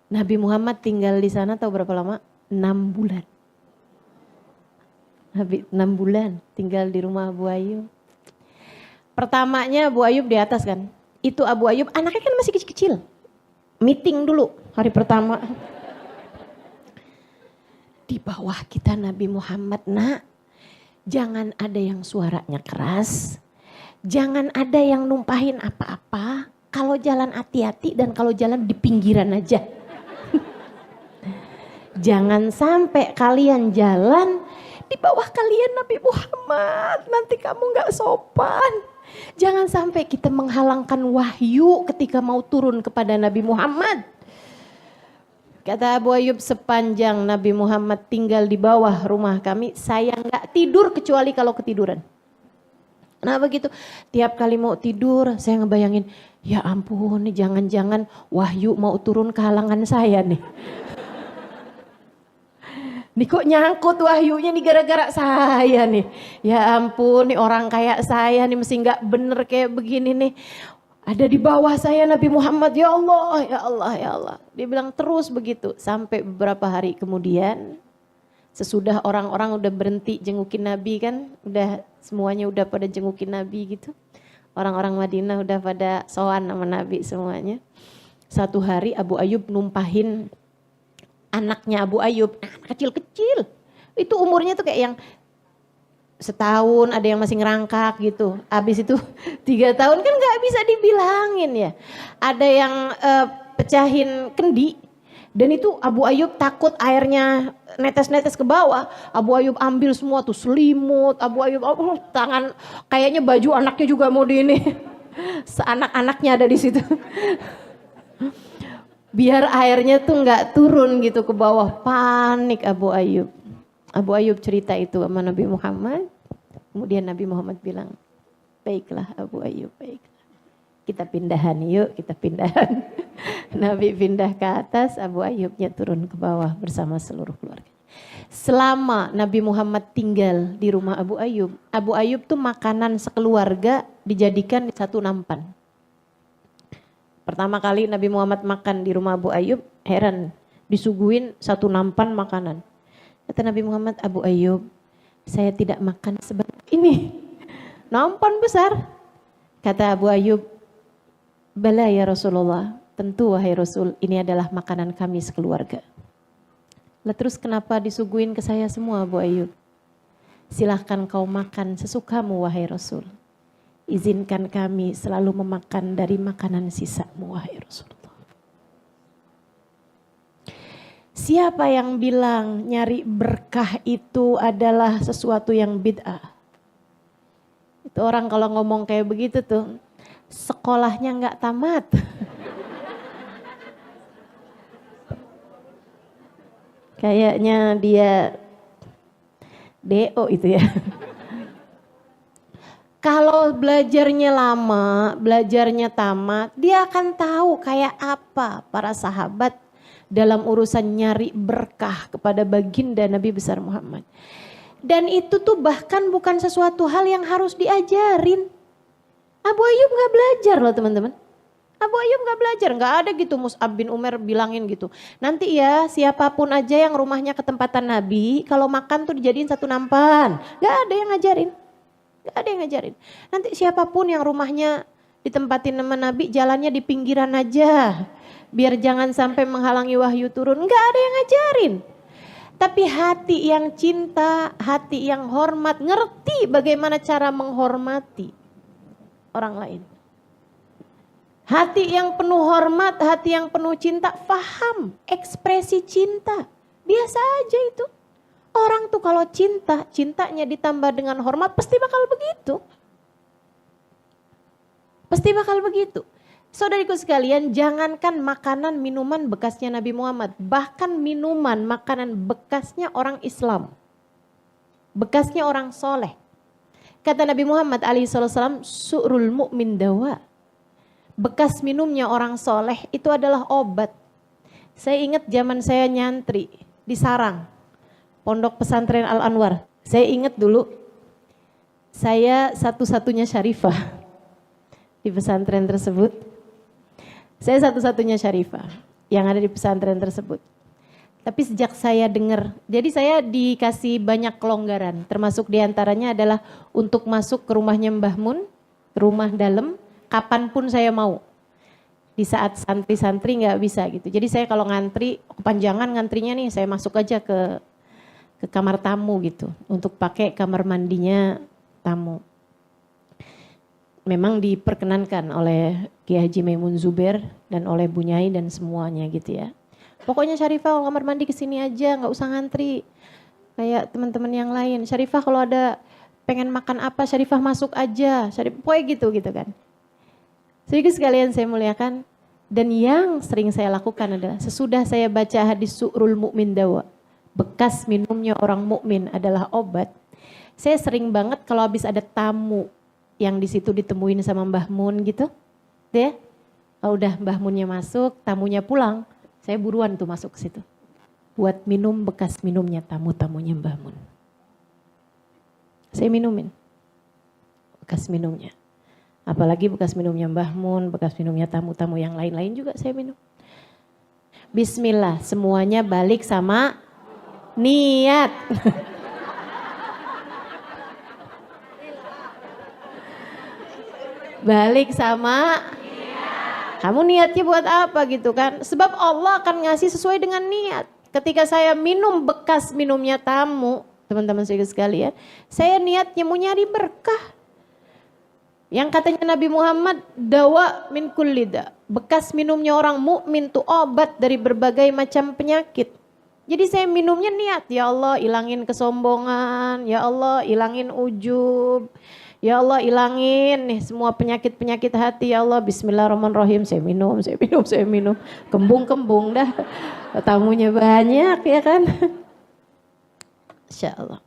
Nabi Muhammad tinggal di sana tahu berapa lama? 6 bulan. Habis 6 bulan tinggal di rumah Abu Ayyub. Pertamanya Abu Ayyub di atas kan. Itu Abu Ayyub anaknya kan masih kecil-kecil. Meeting dulu hari pertama. Di bawah kita Nabi Muhammad, nak. Jangan ada yang suaranya keras. Jangan ada yang numpahin apa-apa. Kalau jalan hati-hati dan kalau jalan di pinggiran aja. Jangan sampai kalian jalan di bawah kalian Nabi Muhammad. Nanti kamu gak sopan. Jangan sampai kita menghalangkan wahyu ketika mau turun kepada Nabi Muhammad. Kata Abu Ayyub, sepanjang Nabi Muhammad tinggal di bawah rumah kami, saya gak tidur kecuali kalau ketiduran. Nah begitu, tiap kali mau tidur saya ngebayangin, ya ampun nih jangan-jangan wahyu mau turun ke halangan saya nih. Nih kok nyangkut wahyunya nih gara-gara saya nih. Ya ampun nih orang kayak saya nih mesti gak bener kayak begini nih. Ada di bawah saya Nabi Muhammad, ya Allah, ya Allah, ya Allah. Dia bilang terus begitu sampai beberapa hari kemudian. Sesudah orang-orang udah berhenti jengukin Nabi kan, udah semuanya udah pada jengukin Nabi gitu. Orang-orang Madinah udah pada sowan sama Nabi semuanya. Satu hari Abu Ayyub numpahin anaknya Abu Ayyub, kecil-kecil. Itu umurnya tuh kayak yang setahun, ada yang masih ngerangkak gitu. Habis itu 3 tahun kan gak bisa dibilangin ya. Ada yang pecahin kendi. Dan itu Abu Ayyub takut airnya netes-netes ke bawah. Abu Ayyub ambil semua tuh selimut. Abu Ayyub tangan kayaknya baju anaknya juga mau di ini. Seanak-anaknya ada di situ. Biar airnya tuh nggak turun gitu ke bawah. Panik Abu Ayyub. Abu Ayyub cerita itu sama Nabi Muhammad. Kemudian Nabi Muhammad bilang, baiklah Abu Ayyub, baiklah. Kita pindahan yuk, kita pindahan. Nabi pindah ke atas, Abu Ayyubnya turun ke bawah bersama seluruh keluarga. Selama Nabi Muhammad tinggal di rumah Abu Ayyub tuh makanan sekeluarga dijadikan di satu nampan. Pertama kali Nabi Muhammad makan di rumah Abu Ayyub, heran, disuguhin satu nampan makanan. Kata Nabi Muhammad, Abu Ayyub, saya tidak makan sebanyak ini. Nampan besar. Kata Abu Ayyub, bala ya Rasulullah, tentu wahai Rasul, ini adalah makanan kami sekeluarga. Lah terus kenapa disuguhin ke saya semua Abu Ayyub? Silahkan kau makan sesukamu wahai Rasul. Izinkan kami selalu memakan dari makanan sisamu wahai Rasulullah. Siapa yang bilang nyari berkah itu adalah sesuatu yang bid'ah? Itu orang kalau ngomong kayak begitu tuh, sekolahnya nggak tamat. Kayaknya dia DO itu ya. Kalau belajarnya lama, belajarnya tamat, dia akan tahu kayak apa para sahabat dalam urusan nyari berkah kepada baginda Nabi besar Muhammad. Dan itu tuh bahkan bukan sesuatu hal yang harus diajarin. Abu Ayyub gak belajar loh teman-teman. Abu Ayyub gak belajar, gak ada gitu Mus'ab bin Umair bilangin gitu. Nanti ya siapapun aja yang rumahnya ketempatan Nabi, kalau makan tuh dijadiin satu nampan. Gak ada yang ngajarin. Gak ada yang ngajarin. Nanti siapapun yang rumahnya ditempatin sama Nabi, jalannya di pinggiran aja. Biar jangan sampai menghalangi wahyu turun. Gak ada yang ngajarin. Tapi hati yang cinta, hati yang hormat, ngerti bagaimana cara menghormati orang lain. Hati yang penuh hormat, hati yang penuh cinta, paham ekspresi cinta. Biasa aja itu. Orang tuh kalau cinta, cintanya ditambah dengan hormat pasti bakal begitu. Pasti bakal begitu. Saudariku sekalian, jangankan makanan minuman bekasnya Nabi Muhammad. Bahkan minuman makanan bekasnya orang Islam. Bekasnya orang soleh. Kata Nabi Muhammad SAW, su'rul mu'min dawa. Bekas minumnya orang soleh itu adalah obat. Saya ingat zaman saya nyantri di Sarang, Pondok Pesantren Al-Anwar. Saya ingat dulu, saya satu-satunya syarifah di pesantren tersebut. Saya satu-satunya syarifah yang ada di pesantren tersebut. Tapi sejak saya dengar, jadi saya dikasih banyak kelonggaran. Termasuk diantaranya adalah untuk masuk ke rumahnya Mbah Mun, ke rumah dalam, kapanpun saya mau. Di saat santri-santri nggak bisa gitu. Jadi saya kalau ngantri, kepanjangan ngantrinya nih, saya masuk aja ke kamar tamu gitu. Untuk pakai kamar mandinya tamu. Memang diperkenankan oleh Kiai Haji Maimun Zubair dan oleh Bu Nyai dan semuanya gitu ya. Pokoknya Syarifah kamar mandi kesini aja, nggak usah ngantri. Kayak teman-teman yang lain. Syarifah kalau ada pengen makan apa, Syarifah masuk aja. Pokoknya gitu kan. Sedikit sekalian saya muliakan, dan yang sering saya lakukan adalah sesudah saya baca hadis su'rul mu'min dawa, bekas minumnya orang mukmin adalah obat. Saya sering banget kalau habis ada tamu yang di situ ditemuin sama Mbah Mun gitu, deh, udah Mbah Munnya masuk, tamunya pulang, saya buruan tuh masuk ke situ, buat minum bekas minumnya tamu-tamunya Mbah Mun. Saya minumin bekas minumnya. Apalagi bekas minumnya Mbah Mun, bekas minumnya tamu-tamu yang lain-lain juga saya minum. Bismillah, semuanya balik sama niat. Balik sama niat. Kamu niatnya buat apa gitu kan? Sebab Allah akan ngasih sesuai dengan niat. Ketika saya minum bekas minumnya tamu, teman-teman sekalian, saya niatnya mau nyari berkah. Yang katanya Nabi Muhammad, dawa min kulli da. Bekas minumnya orang mukmin tuh obat dari berbagai macam penyakit. Jadi saya minumnya niat, ya Allah ilangin kesombongan, ya Allah ilangin ujub, ya Allah ilangin nih semua penyakit-penyakit hati, ya Allah bismillahirrahmanirrahim. Saya minum. Kembung-kembung dah. Tamunya banyak ya kan. Insya Allah.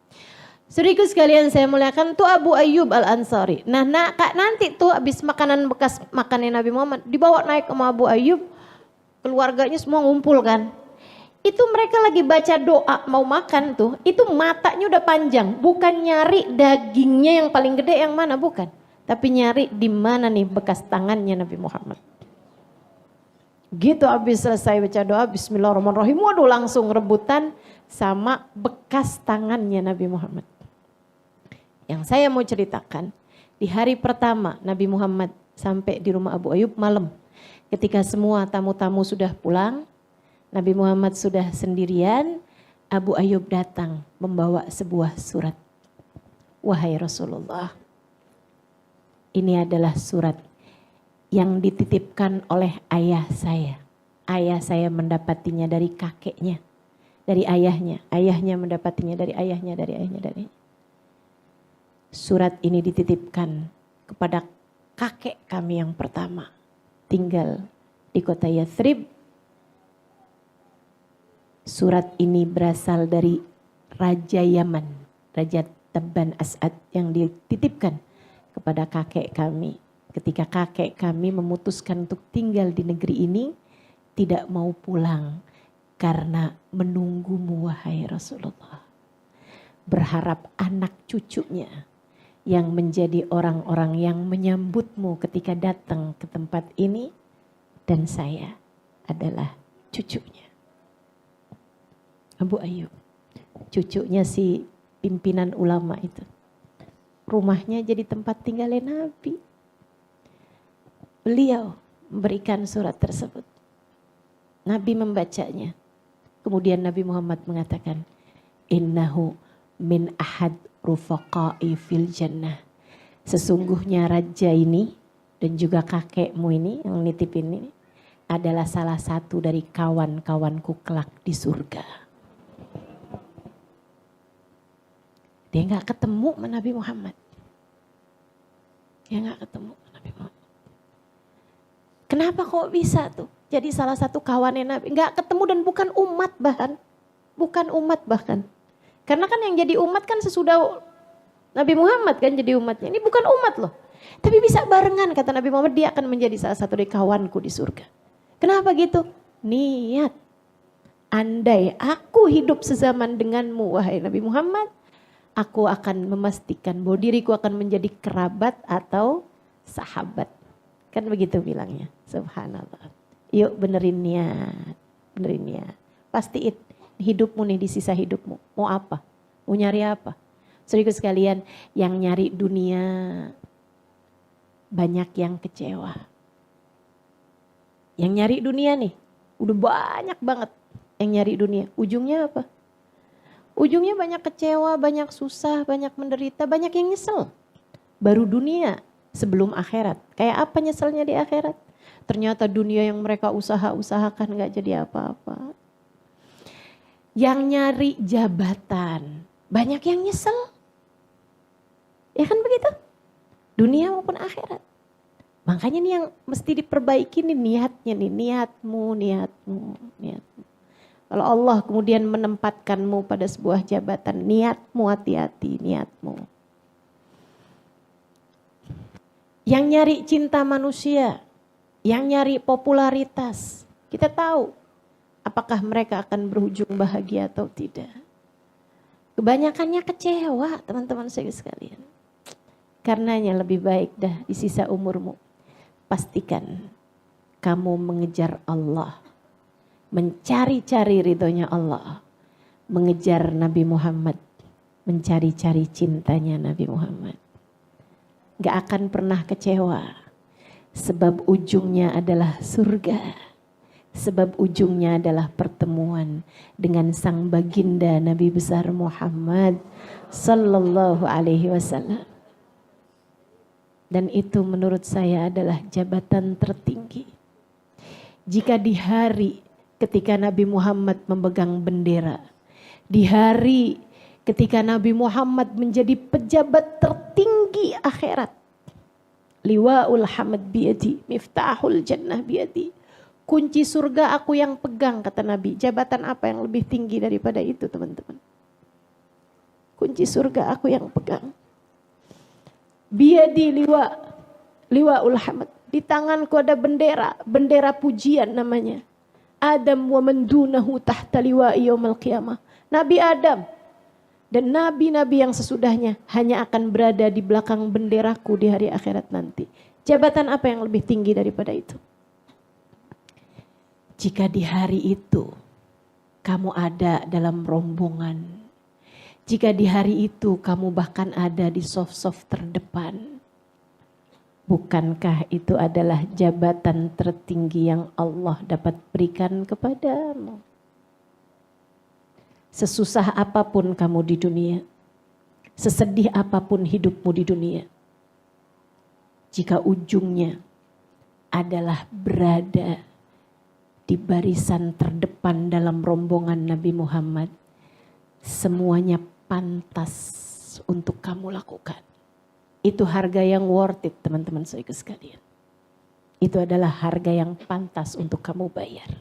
Saudaraku sekalian saya muliakan, tuh Abu Ayyub Al-Ansari. Nah nanti tuh habis makanan bekas makannya Nabi Muhammad dibawa naik sama Abu Ayyub, keluarganya semua ngumpul kan. Itu mereka lagi baca doa mau makan tuh, itu matanya udah panjang, bukan nyari dagingnya yang paling gede yang mana, bukan. Tapi nyari di mana nih bekas tangannya Nabi Muhammad. Gitu habis selesai baca doa bismillahirrahmanirrahim, waduh langsung rebutan sama bekas tangannya Nabi Muhammad. Yang saya mau ceritakan, di hari pertama Nabi Muhammad sampai di rumah Abu Ayyub malam, ketika semua tamu-tamu sudah pulang, Nabi Muhammad sudah sendirian, Abu Ayyub datang membawa sebuah surat. Wahai Rasulullah, ini adalah surat yang dititipkan oleh ayah saya. Ayah saya mendapatinya dari kakeknya, dari ayahnya. Ayahnya mendapatinya dari ayahnya, dari ayahnya, dari ayahnya. Surat ini dititipkan kepada kakek kami yang pertama. Tinggal di kota Yathrib. Surat ini berasal dari Raja Yaman, Raja Tabban As'ad yang dititipkan kepada kakek kami. Ketika kakek kami memutuskan untuk tinggal di negeri ini, tidak mau pulang karena menunggumu wahai Rasulullah. Berharap anak cucunya yang menjadi orang-orang yang menyambutmu ketika datang ke tempat ini, dan saya adalah cucunya. Abu Ayyub, cucunya si pimpinan ulama itu. Rumahnya jadi tempat tinggalnya Nabi. Beliau memberikan surat tersebut. Nabi membacanya. Kemudian Nabi Muhammad mengatakan, innahu min ahad rufaqai fil jannah. Sesungguhnya raja ini dan juga kakekmu ini yang nitip ini adalah salah satu dari kawan-kawanku kelak di surga. Dia gak ketemu sama Nabi Muhammad. Dia gak ketemu sama Nabi Muhammad. Kenapa kok bisa tuh? Jadi salah satu kawannya Nabi. Gak ketemu dan bukan umat bahkan. Bukan umat bahkan. Karena kan yang jadi umat kan sesudah Nabi Muhammad kan jadi umatnya. Ini bukan umat loh. Tapi bisa barengan kata Nabi Muhammad, dia akan menjadi salah satu dari kawanku di surga. Kenapa gitu? Niat. Andai aku hidup sezaman denganmu wahai Nabi Muhammad, aku akan memastikan bahwa diriku akan menjadi kerabat atau sahabat. Kan begitu bilangnya. Subhanallah. Yuk benerin niat. Benerin niat. Pastiin hidupmu nih di sisa hidupmu. Mau apa? Mau nyari apa? Saudaraku sekalian, yang nyari dunia banyak yang kecewa. Yang nyari dunia nih, udah banyak banget yang nyari dunia. Ujungnya apa? Ujungnya banyak kecewa, banyak susah, banyak menderita, banyak yang nyesel. Baru dunia sebelum akhirat. Kayak apa nyeselnya di akhirat? Ternyata dunia yang mereka usahakan gak jadi apa-apa. Yang nyari jabatan, banyak yang nyesel. Ya kan begitu? Dunia maupun akhirat. Makanya nih yang mesti diperbaiki nih niatnya nih, niatmu. Kalau Allah kemudian menempatkanmu pada sebuah jabatan, niatmu hati-hati, niatmu. Yang nyari cinta manusia, yang nyari popularitas, kita tahu apakah mereka akan berujung bahagia atau tidak. Kebanyakannya kecewa teman-teman saya sekalian. Karenanya lebih baik dah di sisa umurmu, pastikan kamu mengejar Allah. Mencari-cari ridhonya Allah. Mengejar Nabi Muhammad. Mencari-cari cintanya Nabi Muhammad. Gak akan pernah kecewa. Sebab ujungnya adalah surga. Sebab ujungnya adalah pertemuan dengan sang baginda Nabi besar Muhammad sallallahu alaihi wasallam. Dan itu menurut saya adalah jabatan tertinggi. Jika di hari ketika Nabi Muhammad memegang bendera, di hari ketika Nabi Muhammad menjadi pejabat tertinggi akhirat, liwa'ul hamd biyadi, miftahul jannah biyadi, kunci surga aku yang pegang kata Nabi. Jabatan apa yang lebih tinggi daripada itu teman-teman? Kunci surga aku yang pegang. Biyadi liwa'ul hamd, di tanganku ada bendera, bendera pujian namanya. Adam wa man dunahu tahta liwa'i yaumil qiyamah. Nabi Adam dan nabi-nabi yang sesudahnya hanya akan berada di belakang benderaku di hari akhirat nanti. Jabatan apa yang lebih tinggi daripada itu? Jika di hari itu kamu ada dalam rombongan, jika di hari itu kamu bahkan ada di saf-saf terdepan, bukankah itu adalah jabatan tertinggi yang Allah dapat berikan kepadamu? Sesusah apapun kamu di dunia, sesedih apapun hidupmu di dunia, jika ujungnya adalah berada di barisan terdepan dalam rombongan Nabi Muhammad, semuanya pantas untuk kamu lakukan. Itu harga yang worth it, teman-teman saudara sekalian. Itu adalah harga yang pantas untuk kamu bayar.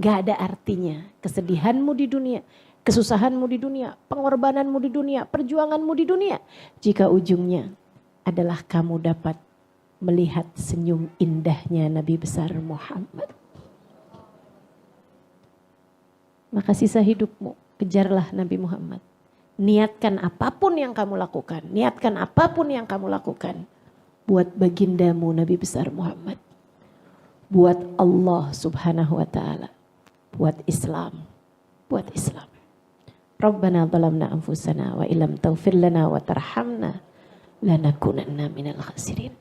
Gak ada artinya kesedihanmu di dunia, kesusahanmu di dunia, pengorbananmu di dunia, perjuanganmu di dunia, jika ujungnya adalah kamu dapat melihat senyum indahnya Nabi besar Muhammad. Maka sisa hidupmu kejarlah Nabi Muhammad. Niatkan apapun yang kamu lakukan, niatkan apapun yang kamu lakukan buat bagindamu Nabi besar Muhammad, buat Allah subhanahu wa ta'ala, buat Islam, buat Islam. Rabbana zalamna anfusana wa illam taghfir lana wa tarhamna lanakunanna minal khasirin.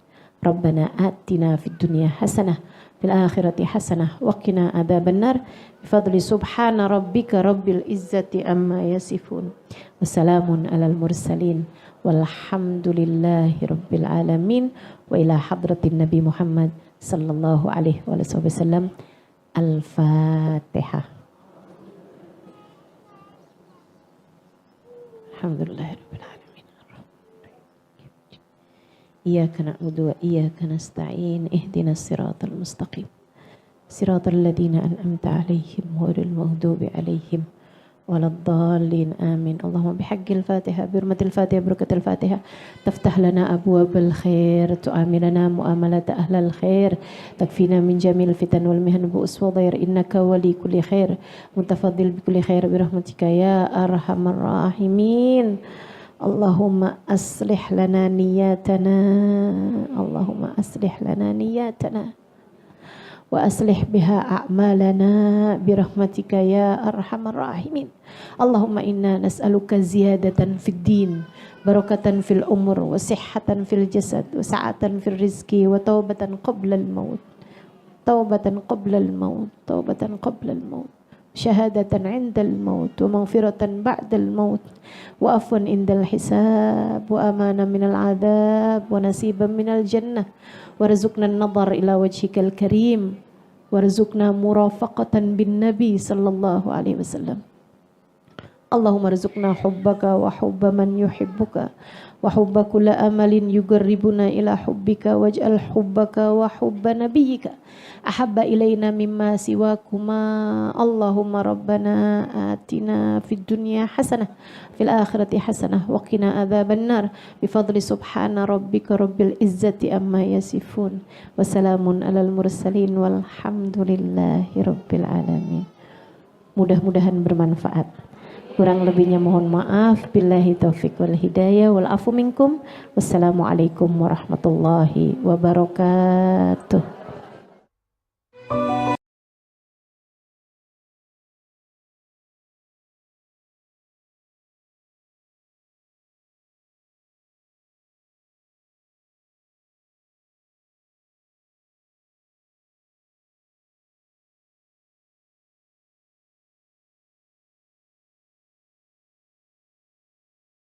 Rabbana atina fid dunya hasanah fil akhirati hasanah wa qina adzabannar bifadli subhana rabbika rabbil izzati amma yasifun wa salamun alal mursalin walhamdulillahi rabbil alamin wa ila hadratin Nabi Muhammad sallallahu alaihi wasallam. Al-Fatihah. Alhamdulillahirabbil alamin. Iyyaka na'budu wa iyyaka nasta'in ihdinas siratal mustaqim siratal ladzina an'amta 'alaihim ghairil maghdubi 'alaihim waladdallin amin. Allahumma bihaqqil Fatihah bi hurmatil Fatihah barakatil Fatihah taftah lana abwabal khair tu'amilana mu'amalata ahlal khair takfina min jamil fitan wal mihan bu uswa dhair innaka wali kulli khair mutafaddil bi kulli khair bi rahmatika ya arhamar rahimin. Allahumma aslih lana niyatana, Allahumma aslih lana niyatana wa aslih biha a'malana birahmatika ya arhamar rahimin. Allahumma inna nas'aluka ziyadatan fid din, barakatan fil umur, wa sihhatan fil jasad, wa sa'atan fil rizki, wa taubatan qabla al maut, taubatan qabla al maut, taubatan qabla al maut, syahadatan 'indal maut, wa maghfiratan ba'dal maut, wa afwan indal hisab, wa amanan minal 'adzab, wa nasiban minal jannah, warzuqna an-nadhar ila wajhikal karim, warzuqna murafaqatan bin nabi sallallahu alaihi wasallam. Allahumma rzuqna hubbaka wa hubba man yuhibbuka wa hubba kulli amalin yuqarribuna ila hubbika waj'al hubbaka wa hubba nabiyyika ahabba ilaina mimma siwakuma. Allahumma rabbana atina fid dunya hasanah fil akhirati hasanah wa qina adzabannar bifadli subhana rabbika rabbil izzati amma yasifun wa salamun alal mursalin walhamdulillahi rabbil alamin. Mudah-mudahan bermanfaat. Kurang lebihnya mohon maaf. Billahi taufiq wal hidayah wal afu minkum. Wassalamualaikum warahmatullahi wabarakatuh.